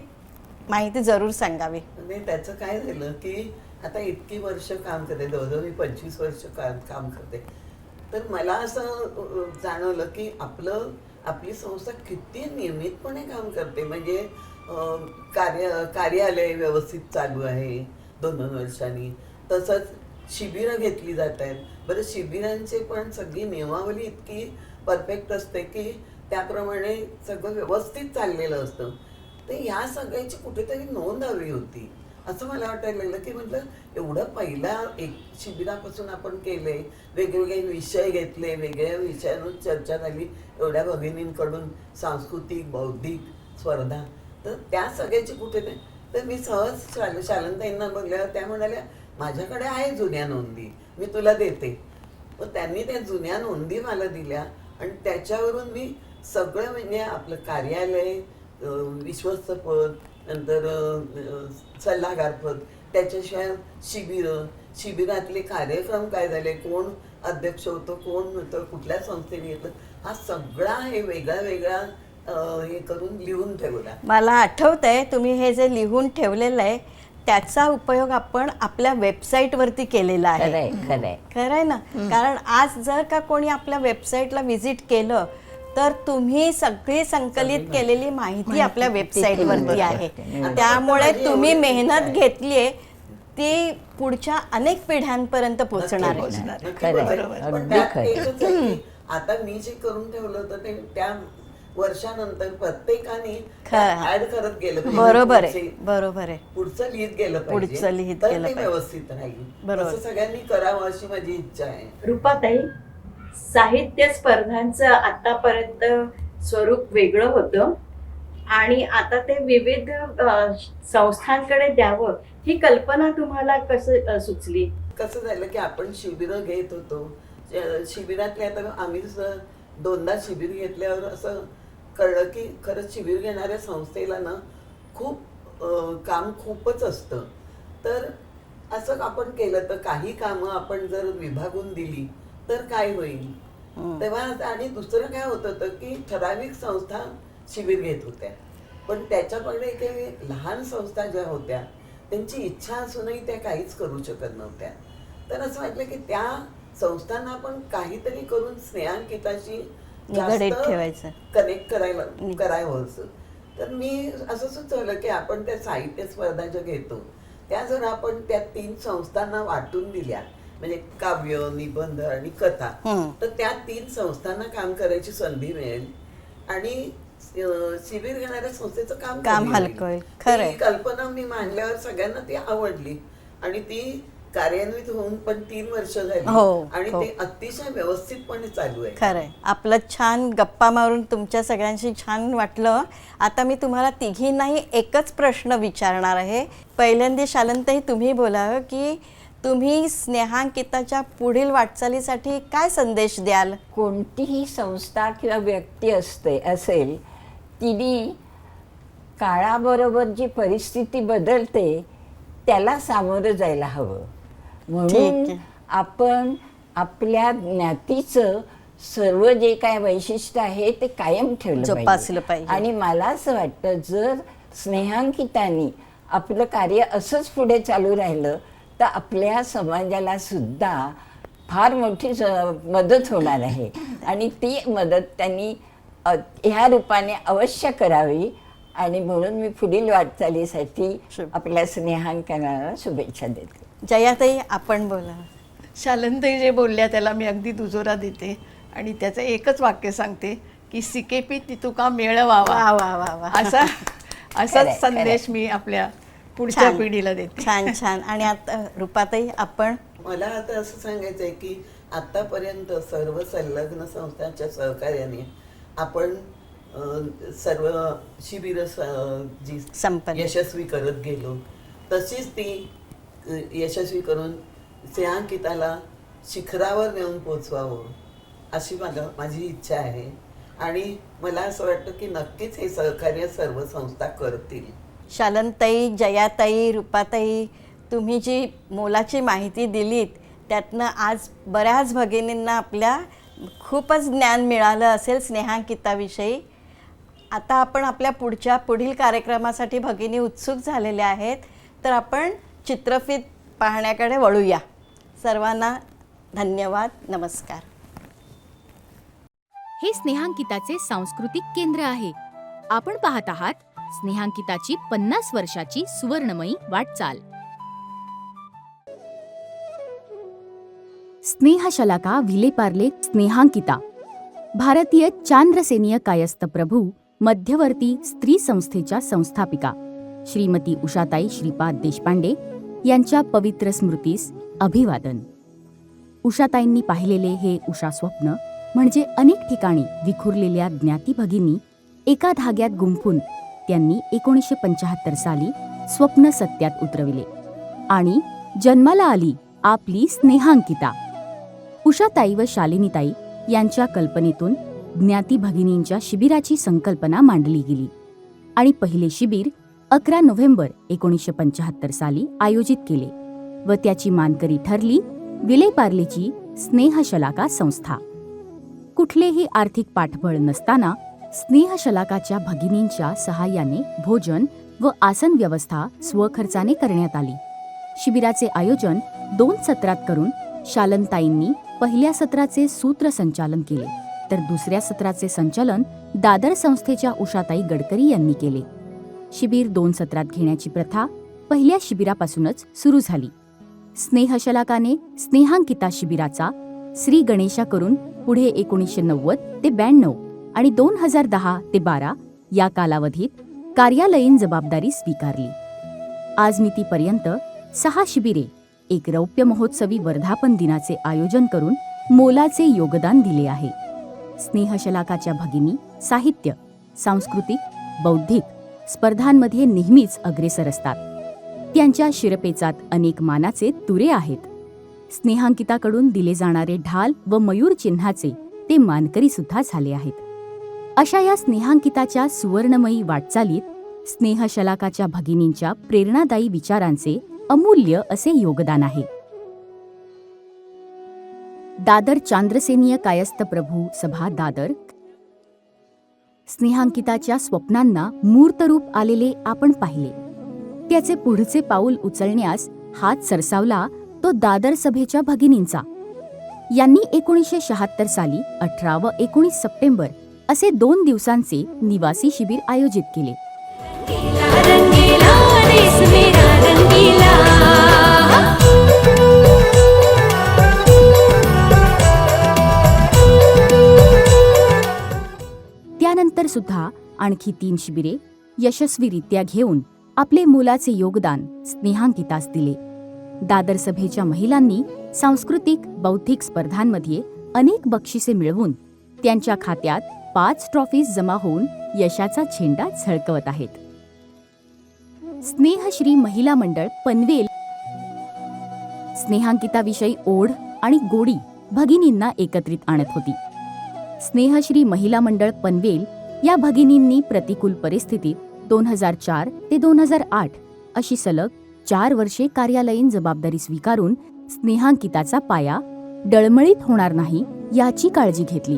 माहिती जरूर सांगावी. म्हणजे त्याचं काय झालं की आता इतकी वर्ष काम करते, जवळजवळ मी 25 वर्ष काम करते, तर मला असं जाणवलं की आपली संस्था किती नियमितपणे काम करते. म्हणजे कार्यालय व्यवस्थित चालू आहे 2-2 वर्षांनी. तसंच शिबिरं घेतली जात आहेत. बरं, शिबिरांचे पण सगळी नियमावली इतकी परफेक्ट असते की त्याप्रमाणे सगळं व्यवस्थित चाललेलं असतं. तर ह्या सगळ्याची कुठेतरी नोंद हवी होती असं मला वाटायला लागलं. की म्हटलं एवढं पहिल्या एक शिबिरापासून आपण केले, वेगवेगळे विषय घेतले, वेगळ्या विषयांवर चर्चा झाली, एवढ्या भगिनींकडून सांस्कृतिक बौद्धिक स्पर्धा, तर त्या सगळ्याची कुठेतरी. तर मी सहज शालनताईंना बघल्यावर त्या म्हणाल्या माझ्याकडे आहे जुन्या नोंदी, मी तुला देते. पण त्यांनी त्या जुन्या नोंदी मला दिल्या आणि त्याच्यावरून मी सगळं म्हणजे आपलं कार्यालय, विश्वस्त पद, नंतर सल्लागार पद, त्याच्याशिवाय शिबिरातले कार्यक्रम काय झाले, कोण अध्यक्ष होतं, कोण होतं, कुठल्या संस्थेने येतं, हा सगळा हे वेगळा हे करून लिहून ठेवला. मला आठवतंय तुम्ही हे जे लिहून ठेवलेलं आहे त्याचा उपयोग आपण आपल्या वेबसाईटवरती केलेला आहे. खरंय खरंय. खरंय ना? कारण आज जर का कोणी आपल्या वेबसाईटला व्हिजिट केलं तर तुम्ही सगळी संकलित केलेली माहिती आपल्या वेबसाईटवरती आहे. त्यामुळे तुम्ही मेहनत घेतलीये ती पुढच्या अनेक पिढ्यांपर्यंत पोहोचणार आहे. नक्की खरंय. बरोबर. पण अगदी त्यात खरं. एकच आहे की आता मी जे करून ठेवलं होतं ते त्या वर्षानंतर प्रत्येकाने ऍड करत गेलं पाहिजे. बरोबर आहे, बरोबर आहे. पुढचं लिहित गेलं पुढचं लिहित तर गेलं ते पाहिजे. व्यवस्थित राहील. बरोबर. असं सगळ्यांनी करावं अशी माझी इच्छा आहे. रूपाताई, साहित्य स्पर्धांचं आतापर्यंत स्वरूप वेगळं होतं आणि आता ते विविध संस्थांकडे द्यावं, ही कल्पना तुम्हाला कसं सुचली? कसं झालं की आपण शिबिरं घेत होतो. शिबिरातले आता आम्ही 2दा शिबिर घेतल्यावर असं कळलं की खरंच शिबिर घेणाऱ्या संस्थेला ना काम खूपच असतं. तर असं आपण केलं तर काही कामं आपण जर विभागून दिली तर काय होईल. तेव्हा आणि दुसरं काय होत होतं की ठराविक संस्था शिबिर घेत होत्या, पण त्याच्याकडे काही लहान संस्था ज्या होत्या त्यांची इच्छा असूनही त्या काहीच करू शकत नव्हत्या. तर असं वाटलं की त्या संस्थांना आपण काहीतरी करून स्नेहांकिताशी निगडीत ठेवायचं, कनेक्ट करावं असं. तर मी असं सुचवलं की आपण त्या साहित्य स्पर्धा ज्या घेतो त्या जर आपण त्या 3 संस्थांना वाटून दिल्या, म्हणजे काव्य, निबंध आणि कथा, तर त्या 3 संस्थांना काम करायची संधी मिळेल आणि शिबिर घेणाऱ्या संस्थेचं काम हलकं होईल. खरंय. ही कल्पना मी मांडल्यावर सगळ्यांना ती आवडली आणि ती कार्यान्वित होऊन पण 3 वर्ष झाली. हो, आणि हो. ते अतिशय व्यवस्थितपणे चालू आहे. खरंय. आपलं छान गप्पा मारून तुमच्या सगळ्यांशी छान वाटलं. आता मी तुम्हाला तिघींनाही एकच प्रश्न विचारणार आहे. पहिल्यांदा शालनताई तुम्ही बोलावं की तुम्ही स्नेहांकिताच्या पुढील वाटचालीसाठी काय संदेश द्याल? कोणतीही संस्था किंवा व्यक्ती असेल तिने काळाबरोबर जी परिस्थिती बदलते त्याला सामोरं जायला हवं. म्हणून ठीक आहे. आपण आपल्या ज्ञातीचं सर्व जे काय वैशिष्ट्य आहे ते कायम ठेवलं जोपासलं पाहिजे. आणि मला असं वाटतं जर स्नेहांकितानी आपलं कार्य असंच पुढे चालू राहिलं तर आपल्या समाजाला सुद्धा फार मोठी मदत होणार आहे आणि ती मदत त्यांनी ह्या रूपाने अवश्य करावी. आणि म्हणून मी पुढील वाटचालीसाठी आपल्या स्नेहांकनाला शुभेच्छा देते. जयाताई, आपण बोला. शालनताई जे बोलल्या त्याला मी अगदी दुजोरा देते आणि त्याचं एकच वाक्य सांगते की सिकेपी तितुका मेळवावा. वा वा वा वा. असाच संदेश मी आपल्या पुढच्या छान. पिढीला देते. छान छान. आणि आता रुपाताई, आपण. मला आता असं सांगायचं आहे की आतापर्यंत सर्व संलग्न संस्थांच्या सहकार्याने आपण सर्व शिबिरं जी संपन्न. यशस्वी करत गेलो, तशीच ती यशस्वी करून स्नेहांकिताला शिखरावर नेऊन पोचवावं अशी माझी इच्छा आहे. आणि मला असं वाटतं की नक्कीच हे सहकार्य सर्व संस्था करतील. शालनताई, जयाताई, रुपाताई, तुम्ही जी मोलाची माहिती दिलीत त्यातनं आज बऱ्याच भगिनींना आपल्या खूपच ज्ञान मिळालं असेल स्नेहांकिताविषयी. आता आपण आपल्या पुढील कार्यक्रमासाठी भगिनी उत्सुक झालेल्या आहेत, तर आपण चित्रफित पाहण्याकडे वळूया. सर्वांना धन्यवाद. नमस्कार. हे स्नेहांकिताचे सांस्कृतिक केंद्र आहे. आपण पाहत आहात स्नेहांकिताची 50 वर्षाची सुवर्णमयी वाटचाल. स्नेहशलाका विलेपार्ले स्नेहांकिता भारतीय चांद्रसेनीय कायस्थ प्रभू मध्यवर्ती स्त्री संस्थेच्या संस्थापिका श्रीमती उषाताई श्रीपाद देशपांडे यांच्या पवित्र स्मृतीस अभिवादन. उषाताईंनी पाहिलेले हे उषा स्वप्न म्हणजे अनेक ठिकाणी विखुरलेल्या ज्ञाती भगिनी एका धाग्यात गुंफून त्यांनी 1975 साली स्वप्न सत्यात उतरविले आणि जन्माला आली आपली स्नेहांकिता. उषाताई व शालिनीताई यांच्या कल्पनेतून ज्ञाती भगिनींच्या शिबिराची संकल्पना मांडली गेली आणि पहिले शिबिर 11 नोव्हेंबर 1975 साली आयोजित केले व त्याची मानकरी ठरली विलेपार्लेची स्नेहशलाका संस्था. कुठलेही आर्थिक पाठबळ नसताना स्नेहशलाकाच्या भगिनींच्या सहाय्याने भोजन व आसन व्यवस्था स्वखर्चाने करण्यात आली. शिबिराचे आयोजन 2 सत्रात करून शालनताईंनी पहिल्या सत्राचे सूत्रसंचालन केले तर दुसऱ्या सत्राचे संचालन दादर संस्थेच्या उषाताई गडकरी यांनी केले. शिबिर 2 सत्रात घेण्याची प्रथा पहिल्या शिबिरापासूनच सुरू झाली. स्नेहशलाकाने स्नेहांकिता शिबिराचा श्री गणेशा करून पुढे 1990 ते 92 आणि 2010 ते 12 या कालावधीत कार्यालयीन जबाबदारी स्वीकारली. आज मितीपर्यंत 6 शिबिरे, 1 रौप्य महोत्सवी वर्धापन दिनाचे आयोजन करून मोलाचे योगदान दिले आहे. स्नेहशलाकाच्या भगिनी साहित्य, सांस्कृतिक, बौद्धिक स्पर्धांमध्ये नेहमीच अग्रेसर असतात. त्यांच्या शिरपेचात अनेक मानाचे तुरे आहेत. स्नेहांकिताकडून दिले जाणारे ढाल व मयूर चिन्हाचे ते मानकरी सुद्धा झाले आहेत. अशा या स्नेहांकिताच्या सुवर्णमयी वाटचालीत स्नेहशलाकाच्या भगिनींच्या प्रेरणादायी विचारांचे अमूल्य असे योगदान आहे. दादर चांद्रसेनीय कायस्थ प्रभू सभा दादर स्नेहांकिताच्या स्वप्नांना मूर्तरूप आलेले आपण पाहिले. त्याचे पुढचे पाऊल उचलण्यास हात सरसावला तो दादर सभेच्या भगिनींचा. यांनी 1976 साली 18 व 19 सप्टेंबर असे 2 दिवसांचे निवासी शिबिर आयोजित केले. त्यानंतर सुद्धा आणखी 3 शिबिरे यशस्वीरित्या घेऊन आपले मोलाचे योगदान स्नेहांकितास दिले. दादर सभेच्या महिलांनी सांस्कृतिक बौद्धिक स्पर्धांमध्ये अनेक बक्षिसे मिळवून त्यांच्या खात्यात 5 ट्रॉफीज जमा होऊन यशाचा झेंडा झळकवत आहेत. स्नेहश्री महिला मंडळ पनवेल स्नेहांकिताविषयी ओढ आणि गोडी भगिनींना एकत्रित आणत होती. स्नेहश्री महिला मंडळ पनवेल या भगिनींनी प्रतिकूल परिस्थितीत 2004 ते 2008 अशी सलग 4 वर्षे कार्यालयीन जबाबदारी स्वीकारून स्नेहांकिताचा पाया डळमळीत होणार नाही याची काळजी घेतली.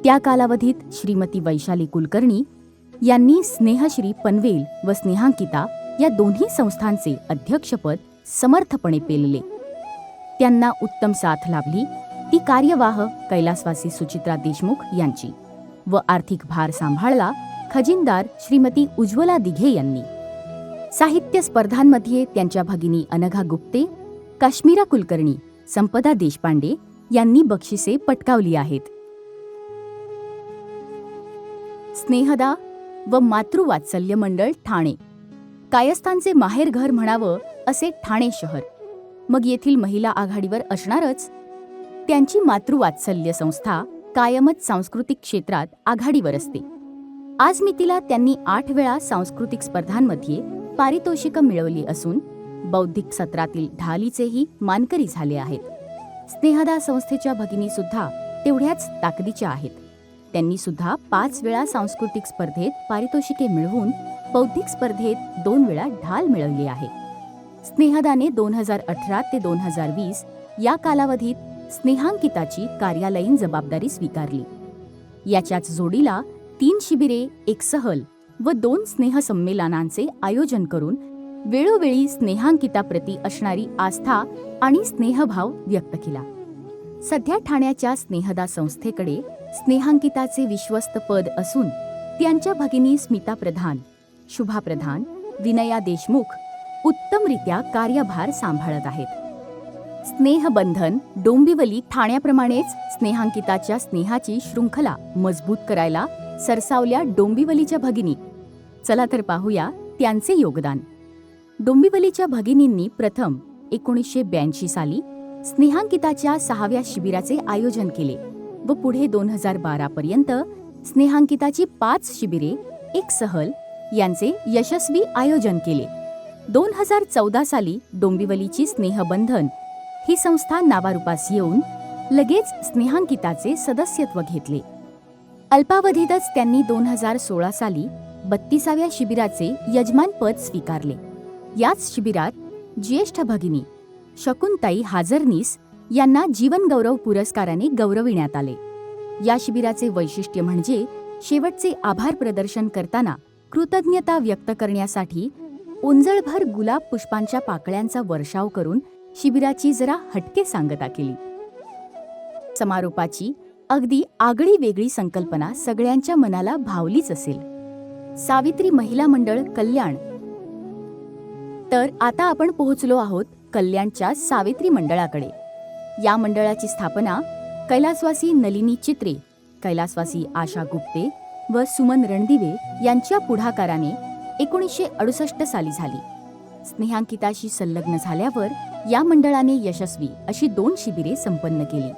त्या कालावधीत श्रीमती वैशाली कुलकर्णी यांनी स्नेहश्री पनवेल व स्नेहांकिता या दोन्ही संस्थांचे अध्यक्षपद समर्थपणे पेलले. त्यांना उत्तम साथ लाभली ती कार्यवाह कैलासवासी सुचित्रा देशमुख यांची व आर्थिक भार सांभाळला खजिनदार श्रीमती उज्ज्वला दिघे यांनी. साहित्य स्पर्धांमध्ये त्यांच्या भगिनी अनघा गुप्ते, काश्मीरा कुलकर्णी, संपदा देशपांडे यांनी बक्षिसे पटकावली आहेत. स्नेहदा व मातृवात्सल्य मंडळ ठाणे कायस्थांचे माहेरघर म्हणावं असे ठाणे शहर, मग येथील महिला आघाडीवर असणारच. त्यांची मातृवात्सल्य संस्था कायमच सांस्कृतिक क्षेत्रात आघाडीवर असते. आज मितीला त्यांनी 8 वेळा सांस्कृतिक स्पर्धांमध्ये पारितोषिकं मिळवली असून बौद्धिक सत्रातील ढालीचेही मानकरी झाले आहेत. स्नेहदा संस्थेच्या भगिनी सुद्धा तेवढ्याच ताकदीच्या आहेत. त्यांनी सुद्धा 5 वेळा सांस्कृतिक स्पर्धेत पारितोषिके मिळवून बौद्धिक स्पर्धेत 2 वेळा ढाल मिळवली आहे. स्नेहदाने 2018 ते 2020 या कालावधीत स्नेहांकिताची कार्यालयीन जबाबदारी स्वीकारली. याच्याच जोडीला 3 शिबिरे, 1 सहल व 2 स्नेहसंमेलनांचे आयोजन करून वेळोवेळी स्नेहांकिताप्रती असणारी आस्था आणि स्नेहभाव व्यक्त केला. सध्या ठाण्याच्या स्नेहदा संस्थेकडे स्नेहांकिताचे विश्वस्त पद असून त्यांच्या भगिनी स्मिता प्रधान, शुभा प्रधान, विनया देशमुख उत्तमरित्या कार्यभार सांभाळत आहेत. स्नेहबंधन डोंबिवली ठाण्याप्रमाणेच स्नेहांकिताच्या स्नेहाची शृंखला मजबूत करायला सरसावल्या डोंबिवलीच्या भगिनी. चला तर पाहूया त्यांचे योगदान. डोंबिवलीच्या भगिनींनी प्रथम 1982 साली स्नेहांकिताच्या 6व्या शिबिराचे आयोजन केले व पुढे 2012 पर्यंत स्नेहांकिताची 5 शिबिरे, 1 सहल यांचे यशस्वी आयोजन केले. 2014 साली डोंबिवलीची स्नेहबंधन ही संस्था नावारूपास येऊन लगेच स्नेहांकिताचे सदस्यत्व घेतले. अल्पावधीतच त्यांनी 2016 साली 32व्या शिबिराचे यजमानपद स्वीकारले. याच शिबिरात ज्येष्ठ भगिनी शकुंताई हाजरनीस यांना जीवनगौरव पुरस्काराने गौरविण्यात आले. या शिबिराचे वैशिष्ट्य म्हणजे शेवटचे आभार प्रदर्शन करताना कृतज्ञता व्यक्त करण्यासाठी ओंजळभर गुलाब पुष्पांच्या पाकळ्यांचा वर्षाव करून शिबिराची जरा हटके सांगता केली. समारोपाची अगदी आगळी वेगळी संकल्पना सगळ्यांच्या मनाला भावलीच असेल. सावित्री महिला मंडळ कल्याण. तर आता आपण पोहोचलो आहोत कल्याणच्या सावित्री मंडळाकडे. या मंडळाची स्थापना कैलासवासी नलिनी चित्रे, कैलासवासी आशा गुप्ते व सुमन रणदिवे यांच्या पुढाकाराने 1968 साली झाली. स्नेहांकिताशी संलग्न झाल्यावर या मंडळाने यशस्वी अशी 2 शिबिरे संपन्न केली.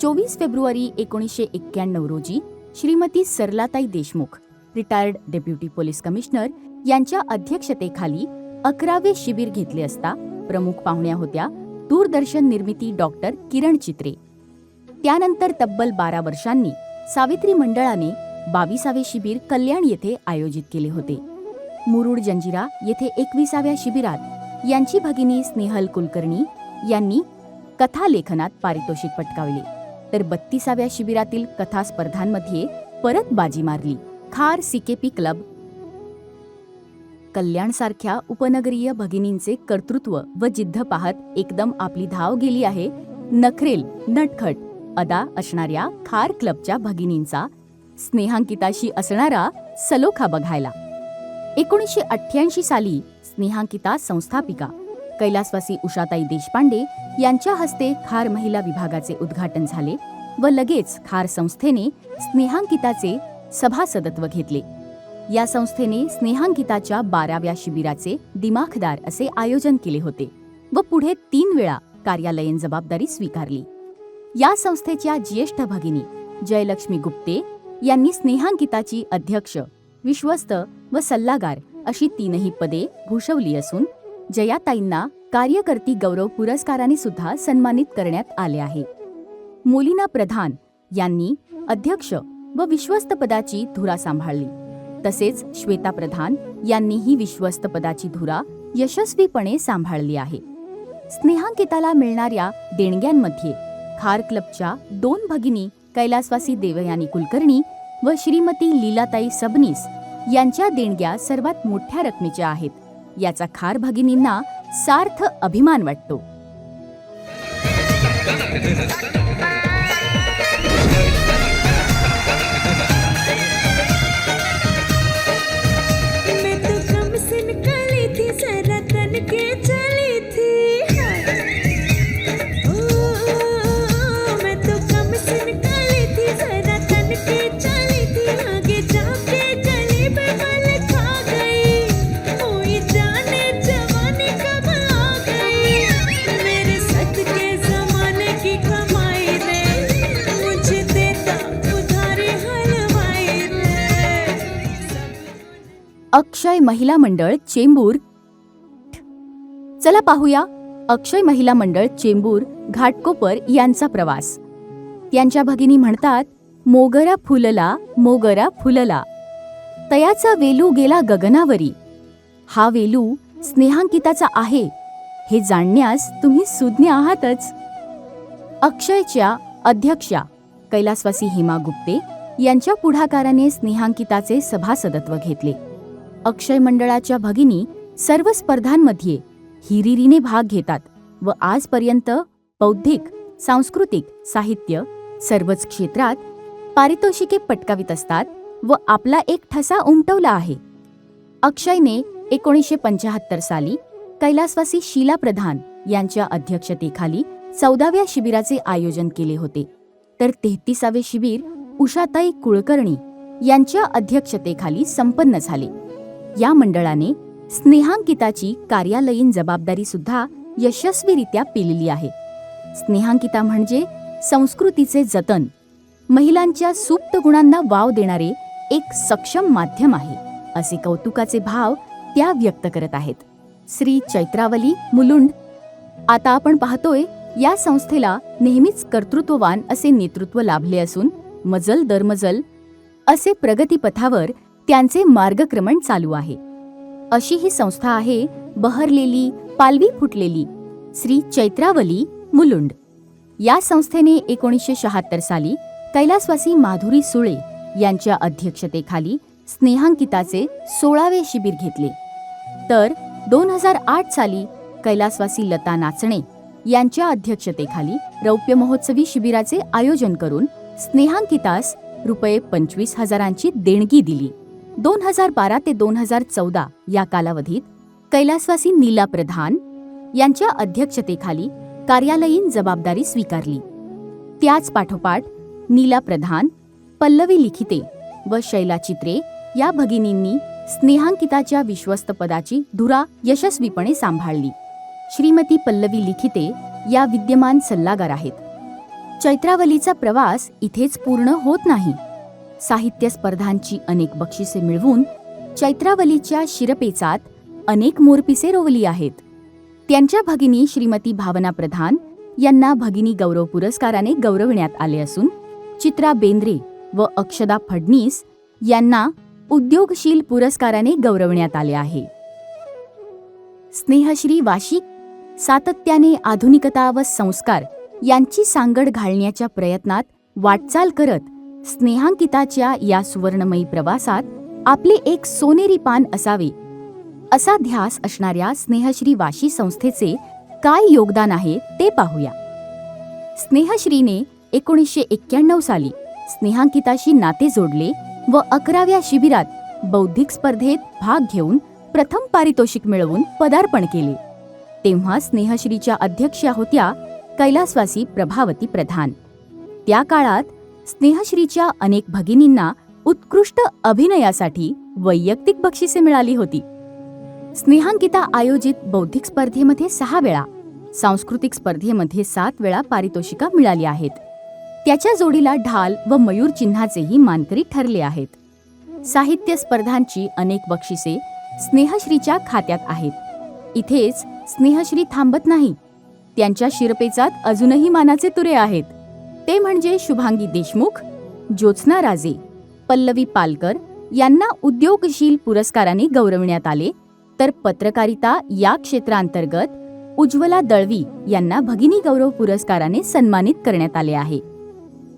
24 फेब्रुवारी 1991 रोजी श्रीमती सरलाताई Deshmukh, retired deputy police commissioner यांच्या अध्यक्षतेखाली 11वे शिबिर घेतले असता प्रमुख पाहुण्या होत्या दूरदर्शन निर्मिती डॉक्टर किरण चित्रे. त्यानंतर तब्बल 12 वर्षांनी सावित्री मंडळाने 22वे शिबिर कल्याण येथे आयोजित केले होते. मुरुड जंजिरा येथे 21व्या शिबिरात यांची भगिनी स्नेहल कुलकर्णी यांनी कथालेखनात पारितोषिक पटकावले, तर 32व्या शिबिरातील कथा स्पर्धांमध्ये परत बाजी मारली. खार सीकेपी क्लब. कल्याणसारख्या उपनगरीय भगिनींचे कर्तृत्व व जिद्द पाहत एकदम आपली धाव गेली आहे नखरेल नटखट अदा असणाऱ्या खार क्लबच्या भगिनींचा स्नेहांकिताशी असणारा सलोखा बघायला. 1988 साली स्नेहांकिता संस्थापिका कैलासवासी उषाताई देशपांडे यांच्या हस्ते खार महिला विभागाचे उद्घाटन झाले व लगेच खार संस्थेने स्नेहांकिताचे सभासदत्व घेतले. या संस्थेने स्नेहांकिताच्या 12व्या शिबिराचे दिमाखदार असे आयोजन केले होते व पुढे 3 वेळा कार्यालयीन जबाबदारी स्वीकारली. या संस्थेच्या ज्येष्ठ भगिनी जयलक्ष्मी गुप्ते यांनी स्नेहांकिताची अध्यक्ष, विश्वस्त व सल्लागार अशी 3ही पदे भूषवली असून जयाताईंना कार्यकर्ती गौरव पुरस्काराने सुद्धा सन्मानित करण्यात आले आहे. मोलिना प्रधान यांनी अध्यक्ष व विश्वस्त पदाची धुरा सांभाळली. तसेच श्वेता प्रधान यांनीही विश्वस्त पदाची धुरा यशस्वीपणे सांभाळली आहे. स्नेहांकिताला मिळणाऱ्या देणग्यांमध्ये खार क्लबच्या 2 भगिनी कैलासवासी देवयानी कुलकर्णी व श्रीमती लीलाताई सबनीस यांच्या देणग्या सर्वात मोठ्या रकमेच्या आहेत. याचा खार भगिनींना सार्थ अभिमान वाटतो. अक्षय महिला मंडळ चेंबूर. चला पाहूया अक्षय महिला मंडळ चेंबूर घाटकोपर यांचा प्रवास. त्यांच्या भगिनी म्हणतात, मोगरा फुलला मोगरा फुलला, तयाचा वेलू गेला गगनावरी. हा वेलू स्नेहांकिताचा आहे हे जाणण्यास तुम्ही सुज्ञ आहातच. अक्षयच्या अध्यक्षा कैलासवासी हेमा गुप्ते यांच्या पुढाकाराने स्नेहांकिताचे सभासदत्व घेतले. अक्षय मंडळाच्या भगिनी सर्व स्पर्धांमध्ये हिरिरीने भाग घेतात व आजपर्यंत बौद्धिक, सांस्कृतिक, साहित्य सर्वच क्षेत्रात पारितोषिके पटकावित असतात व आपला एक ठसा उमटवला आहे. अक्षयने 1975 साली कैलासवासी शीला प्रधान यांच्या अध्यक्षतेखाली 14व्या शिबिराचे आयोजन केले होते, तर 33वे शिबिर उषाताई कुलकर्णी यांच्या अध्यक्षतेखाली संपन्न झाले. या मंडळाने स्नेहांकिताची कार्यालयीन जबाबदारी सुद्धा यशस्वीरित्या पेलली आहे. स्नेहांकिता म्हणजे संस्कृतीचे जतन, महिलांच्या सुप्त गुणांना वाव देणारे एक सक्षम माध्यम आहे, असे कौतुकाचे भाव त्या व्यक्त करत आहेत. श्री चैत्रावली मुलुंड. आता आपण पाहतोय या संस्थेला नेहमीच कर्तृत्ववान असे नेतृत्व लाभले असून मजल दरमजल असे प्रगतीपथावर त्यांचे मार्गक्रमण चालू आहे. अशी ही संस्था आहे बहरलेली, पालवी फुटलेली श्री चैत्रावली मुलुंड. या संस्थेने 1976 साली कैलासवासी माधुरी सुळे यांच्या अध्यक्षतेखाली स्नेहांकिताचे 16वे शिबिर घेतले, तर 2008 साली कैलासवासी लता नाचणे यांच्या अध्यक्षतेखाली रौप्य महोत्सवी शिबिराचे आयोजन करून स्नेहांकितास रुपये 25,000ची देणगी दिली. 2012 ते 2014 या कालावधीत कैलासवासी नीला प्रधान यांच्या अध्यक्षतेखाली कार्यालयीन जबाबदारी स्वीकारली. त्याच पाठोपाठ नीला प्रधान, पल्लवी लिखिते व शैला चित्रे या भगिनींनी स्नेहांकिताच्या विश्वस्त पदाची धुरा यशस्वीपणे सांभाळली. श्रीमती पल्लवी लिखिते या विद्यमान सल्लागार आहेत. चैत्रावलीचा प्रवास इथेच पूर्ण होत नाही. साहित्य स्पर्धांची अनेक बक्षिसे मिळवून चैत्रावलीच्या शिरपेचात अनेक मोरपिसे रोवली आहेत. त्यांच्या भगिनी श्रीमती भावना प्रधान यांना भगिनी गौरव पुरस्काराने गौरविण्यात आले असून चित्रा बेंद्रे व अक्षदा फडणीस यांना उद्योगशील पुरस्काराने गौरविण्यात आले आहे. स्नेहश्री वाशी सातत्याने आधुनिकता व संस्कार यांची सांगड घालण्याच्या प्रयत्नात वाटचाल करत स्नेहांकिताच्या या सुवर्णमयी प्रवासात आपले एक सोनेरी पान असावे असा ध्यास असणाऱ्या स्नेहश्री वाशी संस्थेचे काय योगदान आहे ते पाहूया. स्नेहश्रीने 1991 साली स्नेहांकिताशी नाते जोडले व 11व्या शिबिरात बौद्धिक स्पर्धेत भाग घेऊन प्रथम पारितोषिक मिळवून पदार्पण केले. तेव्हा स्नेहश्रीच्या अध्यक्षा होत्या कैलासवासी प्रभावती प्रधान. त्या काळात स्नेहश्रीच्या अनेक भगिनींना उत्कृष्ट अभिनयासाठी वैयक्तिक बक्षिसे मिळाली होती. स्नेहांकिता आयोजित बौद्धिक स्पर्धेमध्ये 6 वेळा, सांस्कृतिक स्पर्धेमध्ये 7 वेळा पारितोषिका मिळाली आहेत. त्याच्या जोडीला ढाल व मयूर चिन्हाचेही मानकरी ठरले आहेत. साहित्य स्पर्धांची अनेक बक्षिसे स्नेहश्रीच्या खात्यात आहेत. इथेच स्नेहश्री थांबत नाही. त्यांच्या शिरपेचात अजूनही मानाचे तुरे आहेत. ते म्हणजे शुभांगी देशमुख, ज्योत्स्ना राजे, पल्लवी पालकर यांना उद्योगशील पुरस्काराने गौरविण्यात आले, तर पत्रकारिता या क्षेत्रांतर्गत उज्ज्वला दळवी यांना भगिनी गौरव पुरस्काराने सन्मानित करण्यात आले आहे.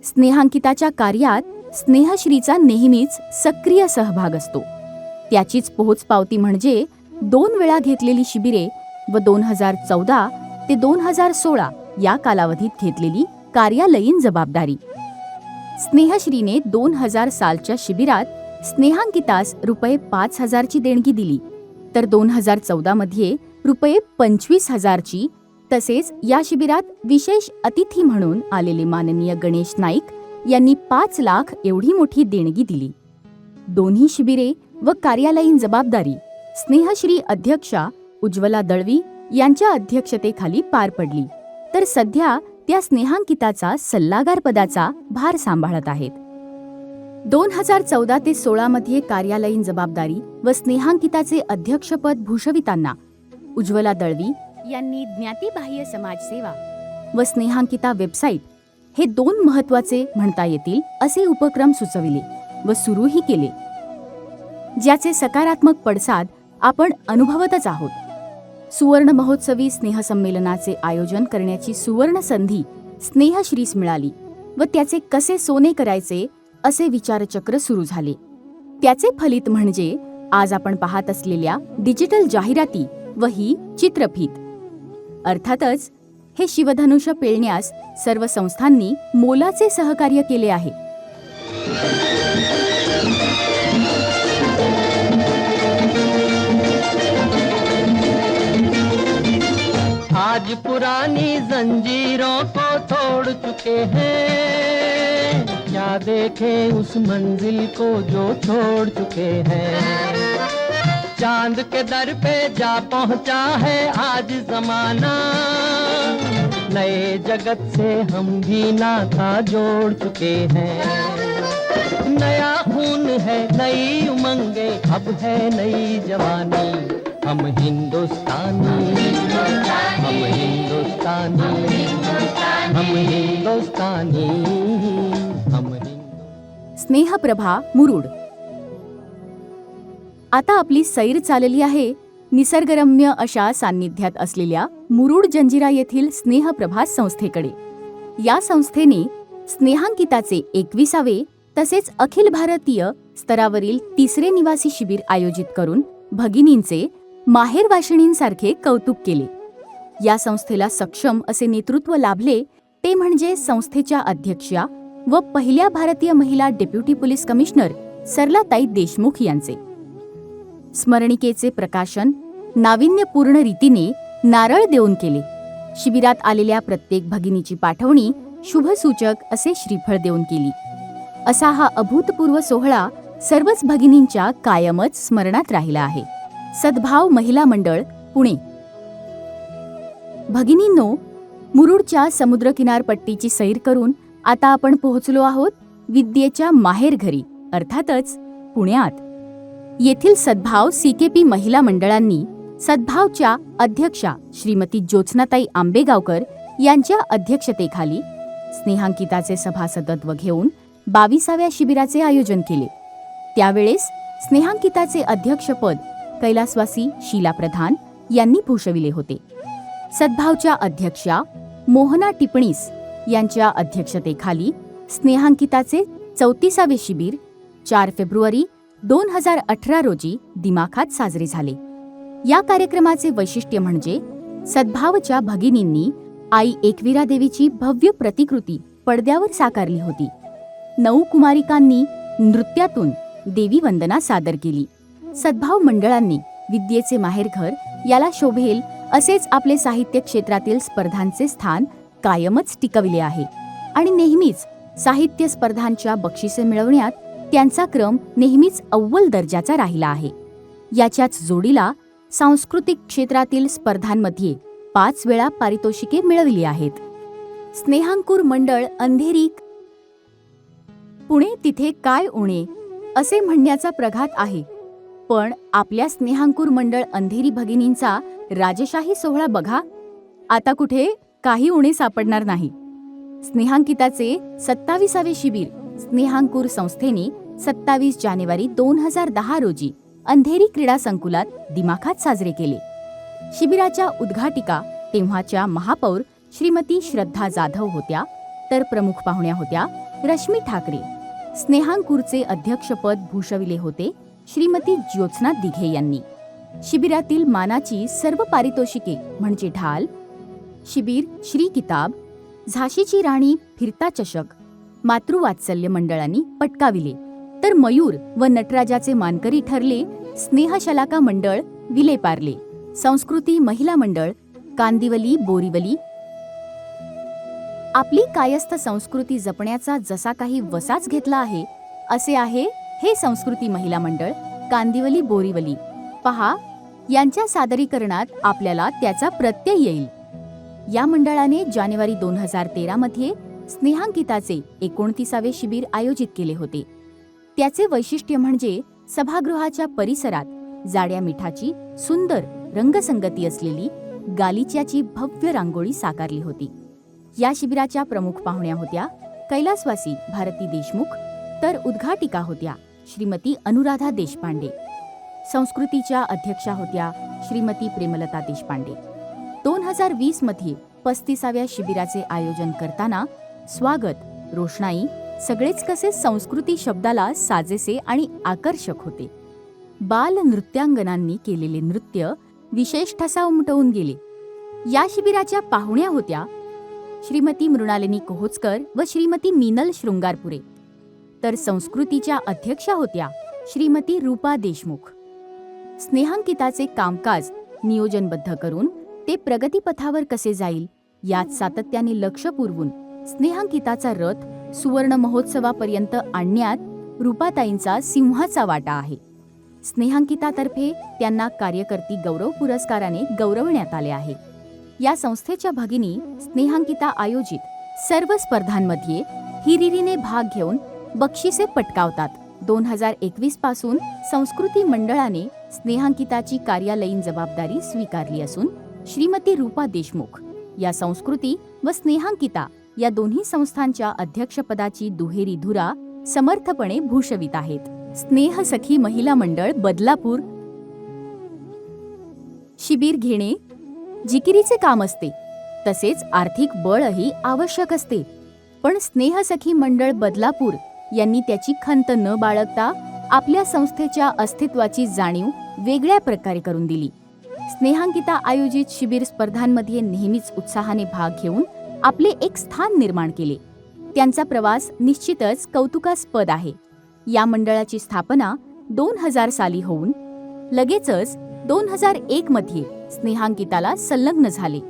स्नेहांकिताच्या कार्यात स्नेहश्रीचा नेहमीच सक्रिय सहभाग असतो. त्याचीच पोहोचपावती म्हणजे 2 वेळा घेतलेली शिबिरे व 2014 ते 2016 या कालावधीत घेतलेली कार्यालयीन जबाबदारी. स्नेहश्रीने 2000 सालच्या शिबिरात स्नेहांकितास रुपये 5,000ची देणगी दिली, तर 2014 मध्ये रुपये 25,000ची, तसेच या शिबिरात विशेष अतिथी म्हणून आलेले माननीय गणेश नाईक यांनी 5 लाख एवढी मोठी देणगी दिली. दोन्ही शिबिरे व कार्यालयीन जबाबदारी स्नेहश्री अध्यक्षा उज्ज्वला दळवी यांच्या अध्यक्षतेखाली पार पडली, तर सध्या त्या स्नेहांकिताचा सल्लागार पदाचा भार सांभाळत आहेत. 2014 ते 16 मध्ये कार्यालयीन जबाबदारी व स्नेहांकिताचे अध्यक्षपद भूषविताना उज्ज्वला दळवी यांनी ज्ञातिबाह्य समाजसेवा व स्नेहांकिता वेबसाईट हे 2 महत्त्वाचे म्हणता येतील असे उपक्रम सुचविले व सुरूही केले, ज्याचे सकारात्मक पडसाद आपण अनुभवतच आहोत. सुवर्ण महोत्सवी स्नेहसंमेलनाचे आयोजन करण्याची सुवर्ण संधी स्नेहश्रीस मिळाली व त्याचे कसे सोने करायचे असे विचारचक्र सुरू झाले. त्याचे फलित म्हणजे आज आपण पाहत असलेल्या डिजिटल जाहिराती व ही चित्रफीत. अर्थातच हे शिवधनुष्य पेलण्यास सर्व संस्थांनी मोलाचे सहकार्य केले आहे. आज पुरानी जंजीरों को तोड़ चुके हैं, क्या देखे उस मंजिल को जो छोड़ चुके हैं. चांद के दर पे जा पहुंचा है आज जमाना, नए जगत से हम भी नाता जोड़ चुके हैं. नया खून है, नई उमंगे, अब है नई जवानी. हम हिंदुस्तानी, हम हिंदुस्तानी, हम हिंदुस्तानी, हम स्नेहप्रभा मुरुड. आता आपली सैर चालली आहे निसर्गरम्य अशा सान्निध्यात असलेल्या मुरुड जंजिरा येथील स्नेहप्रभा संस्थेकडे. या संस्थेने स्नेहांकिताचे 21वे तसेच अखिल भारतीय स्तरावरील 3रे निवासी शिबिर आयोजित करून भगिनींचे माहेरवाशिणींसारखे कौतुक केले. या संस्थेला सक्षम असे नेतृत्व लाभले ते म्हणजे संस्थेच्या अध्यक्षा व पहिल्या भारतीय महिला डेप्युटी पोलीस कमिशनर सरलाताई देशमुख यांचे. स्मरणिकेचे प्रकाशन नाविन्यपूर्ण रीतीने नारळ देऊन केले. शिबिरात आलेल्या प्रत्येक भगिनीची पाठवणी शुभसूचक असे श्रीफळ देऊन केली. असा हा अभूतपूर्व सोहळा सर्वच भगिनींच्या कायमच स्मरणात राहिला आहे. सद्भाव महिला मंडळ, पुणे. भगिनींनो, मुरुडच्या समुद्र किनारपट्टीची सैर करून आता आपण पोहोचलो आहोत विद्येच्या माहेरघरी, अर्थातच पुण्यात. येथील सद्भाव CKP महिला मंडळांनी सद्भावच्या अध्यक्षा श्रीमती ज्योत्स्नाताई आंबेगावकर यांच्या अध्यक्षतेखाली स्नेहांकिताचे सभासदत्व घेऊन 22व्या शिबिराचे आयोजन केले. त्यावेळेस स्नेहांकिताचे अध्यक्षपद कैलासवासी शीला प्रधान यांनी भूषविले होते. सद्भावच्या अध्यक्षा मोहना टिपणीस यांच्या अध्यक्षतेखाली स्नेहांकिताचे 34वे शिबिर 4 फेब्रुवारी 2018 रोजी दिमाखात साजरे झाले. या कार्यक्रमाचे वैशिष्ट्य म्हणजे सद्भावच्या भगिनींनी आई एकविरा देवीची भव्य प्रतिकृती पडद्यावर साकारली होती. 9 कुमारिकांनी नृत्यातून देवी वंदना सादर केली. सद्भाव मंडळांनी विद्येचे माहेरघर याला शोभेल असेच आपले साहित्य क्षेत्रातील स्पर्धांचे स्थान कायमच टिकविले आहे आणि नेहमीच साहित्य स्पर्धांच्या बक्षिसे मिळवण्यात त्यांचा क्रम नेहमीच अव्वल दर्जाचा राहिला आहे. याच्याच जोडीला सांस्कृतिक क्षेत्रातील स्पर्धांमध्ये 5 वेळा पारितोषिके मिळविली आहेत. स्नेहांकुर मंडळ अंधेरी, पुणे तिथे काय उणे असे म्हणण्याचा प्रघात आहे, पण आपल्या स्नेहांकुर मंडळ अंधेरी भगिनींचा राजशाही सोहळा बघा, आता कुठे काही उणे सापडणार नाही. स्नेहांकिताचे 27वे शिबिर स्नेहांकुर संस्थेने 27 जानेवारी 2010 रोजी अंधेरी क्रीडा संकुलात दिमाखात साजरे केले. शिबिराच्या उद्घाटिका तेव्हाच्या महापौर श्रीमती श्रद्धा जाधव होत्या, तर प्रमुख पाहुण्या होत्या रश्मी ठाकरे. स्नेहांकूरचे अध्यक्षपद भूषविले होते श्रीमती ज्योत्स्ना दिघे यांनी. शिबिरातील मानाची सर्व पारितोषिके म्हणजे ढाल, शिबिर, श्री किताब, झाशीची राणी, फिरता चषक मातृवात्सल्य मंडळांनी पटकाविले. तर मयूर व नटराजाचे मानकरी ठरले स्नेहशलाका मंडळ विलेपार्ले, संस्कृती महिला मंडळ कांदिवली बोरिवली. आपली कायस्थ संस्कृती जपण्याचा जसा काही वसाच घेतला आहे, असे आहे हे संस्कृती महिला मंडळ कांदिवली बोरिवली. पहा, यांच्या सादरीकरणात आपल्याला त्याचा प्रत्यय येईल. या मंडळाने जानेवारी 2013 मध्ये स्नेहांकिताचे 29वे शिबिर आयोजित केले होते. त्याचे वैशिष्ट्य म्हणजे सभागृहाच्या परिसरात जाड्या मिठाची सुंदर रंगसंगती असलेली गालिच्याची भव्य रांगोळी साकारली होती. या शिबिराच्या प्रमुख पाहुण्या होत्या कैलासवासी भारती देशमुख, तर उद्घाटिका होत्या श्रीमती अनुराधा देशपांडे. संस्कृतीच्या अध्यक्षा होत्या श्रीमती प्रेमलता देशपांडे. 2020 मध्ये 35व्या शिबिराचे आयोजन करताना स्वागत, रोषणाई सगळेच कसे संस्कृती शब्दाला साजेसे आणि आकर्षक होते. बाल नृत्यांगनांनी केलेले नृत्य विशेष ठसा उमटवून गेले. या शिबिराच्या पाहुण्या होत्या श्रीमती मृणालिनी कोहोचकर व श्रीमती मीनल शृंगारपुरे, तर संस्कृतीच्या अध्यक्षा होत्या श्रीमती रूपा देशमुख. स्नेहांकिताचे कामकाज नियोजनबद्ध करून ते प्रगतीपथावर कसे जाईल यात सातत्याने लक्ष पुरवून स्नेहांकिताचा रथ सुवर्ण महोत्सवापर्यंत आणण्यात रूपाताईंचा सिंहाचा वाटा आहे. स्नेहांकितातर्फे त्यांना कार्यकर्ती गौरव पुरस्काराने गौरवण्यात आले आहे. या संस्थेच्या भगिनी स्नेहांकिता आयोजित सर्व स्पर्धांमध्ये हिरिरीने भाग घेऊन बक्षिसे पटकावतात. 2021 पासून संस्कृती मंडळाने स्नेहांकिताची कार्यालयीन जबाबदारी स्वीकारली असून श्रीमती रूपा देशमुख या संस्कृती व स्नेहांकिता या दोन्ही संस्थांच्या अध्यक्षपदाची दुहेरी धुरा समर्थपणे भूषवित आहेत. स्नेहसखी महिला मंडळ बदलापूर. शिबिर घेणे जिकिरीचे काम असते, तसेच आर्थिक बळही आवश्यक असते. पण स्नेहसखी मंडळ बदलापूर यांनी त्याची खंत न बाळगता आपल्या संस्थेच्या अस्तित्वाची जाणीव वेगळ्या प्रकारे करून दिली. स्नेहांकिता आयोजित शिबिर स्पर्धांमध्ये नेहमीच उत्साहाने भाग घेऊन आपले एक स्थान निर्माण केले. त्यांचा प्रवास निश्चितच कौतुकास्पद आहे. या मंडळाची स्थापना 2000 साली होऊन लगेचच 2001 मध्ये स्नेहांकिताला संलग्न झाले.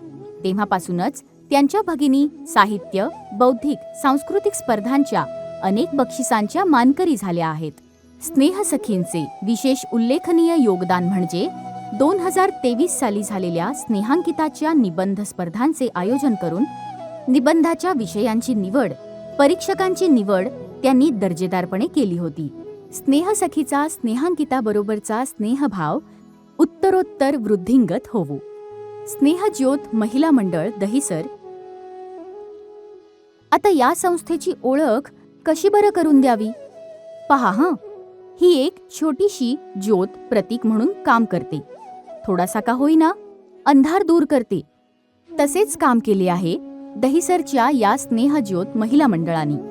तेव्हापासूनच त्यांच्या भगिनी साहित्य, बौद्धिक, सांस्कृतिक स्पर्धांच्या अनेक बक्षिसांच्या मानकरी झाल्या आहेत. स्नेहसखींचे विशेष उल्लेखनीय योगदान म्हणजे 2023 साली झालेल्या स्नेहांकिताच्या निबंध स्पर्धांचे आयोजन करून निबंधाच्या विषयांची निवड, परीक्षकांची निवड त्यांनी दर्जेदारपणे केली होती. स्नेहसखीचा स्नेहांकिताबरोबरचा स्नेहभाव उत्तरोत्तर वृद्धिंगत होवो. स्नेहज्योत महिला मंडळ दहिसर. आता या संस्थेची ओळख कशी बरं करून द्यावी? पहा हं, ही एक छोटीशी ज्योत प्रतीक म्हणून काम करते. थोडासा का होईना अंधार दूर करते. तसेच काम केले आहे दहिसरच्या या स्नेहज्योत महिला मंडळाने.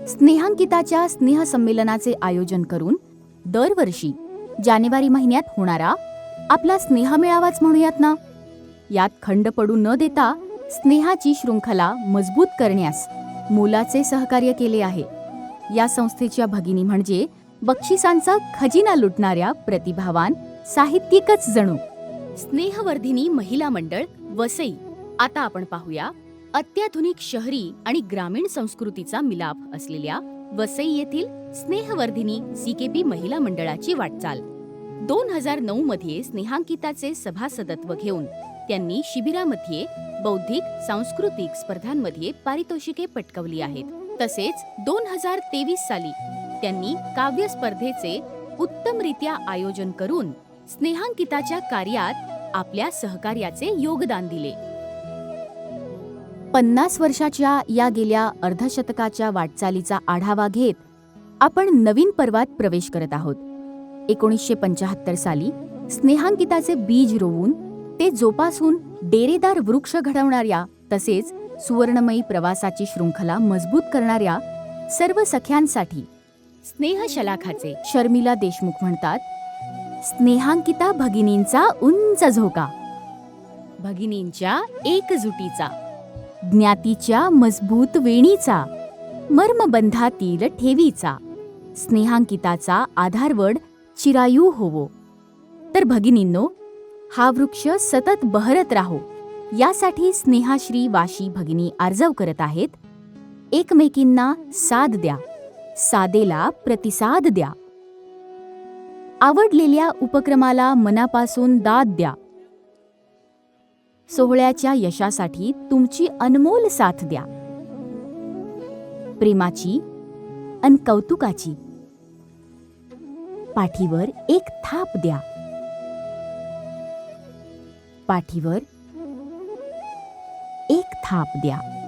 स्नेहांकिताच्या स्नेहसंमेलनाचे आयोजन करून दरवर्षी जानेवारी महिन्यात होणारा आपला स्नेहमेळावाच म्हणूयात ना, यात खंड पडू न देता स्नेहाची शृंखला मजबूत करण्यास मोलाचे सहकार्य केले आहे. या संस्थेच्या भगिनी म्हणजे बक्षिसांचा खजिना लुटणाऱ्या प्रतिभावान साहित्यिकच जणू. स्नेहवर्धिनी महिला मंडळ वसई. आता आपण पाहूया अत्याधुनिक शहरी आणि ग्रामीण संस्कृतीचा मिलाप असलेल्या वसई येथील स्नेहवर्धिनी CKP महिला मंडळाची वाटचाल. 2009 मध्ये स्नेहांकिताचे सभासदत्व घेऊन त्यांनी शिबिरामध्ये बौद्धिक, सांस्कृतिक स्पर्धांमध्ये पारितोषिके पटकावली आहेत. तसेच 2023 साली त्यांनी काव्य स्पर्धेचे उत्तमरित्या आयोजन करून स्नेहांकिताच्या कार्यात आपल्या सहकार्याचे योगदान दिले. 50 वर्षाच्या या गेल्या अर्धशतकाच्या वाटचालीचा आढावा घेत आपण नवीन पर्वात प्रवेश करत आहोत. 1975 साली स्नेहांकिताचे बीज रोवून ते जोपासून डेरेदार वृक्ष घडवणाऱ्या तसेच सुवर्णमयी प्रवासाची शृंखला मजबूत करणाऱ्या सर्व सख्यांसाठी स्नेहशलाखाचे शर्मिला देशमुख म्हणतात, स्नेहांकिता भगिनींचा उंच झोका, भगिनींच्या एकजुटीचा, ज्ञातीच्या मजबूत वेणीचा, मर्मबंधातील ठेवीचा, स्नेहांकिताचा आधारवड चिरायू होवो. तर भगिनींनो, हा वृक्ष सतत बहरत राहो यासाठी स्नेहाश्री वाशी भगिनी आर्जव करत आहेत. एकमेकींना साथ द्या, सादेला प्रतिसाद द्या. आवडलेल्या उपक्रमाला मनापासून दाद द्या. सोहळ्याच्या यशासाठी तुमची अनमोल साथ द्या. प्रेमाची अन कौतुकाची पाठीवर एक थाप द्या. पाठीवर एक थाप द्या.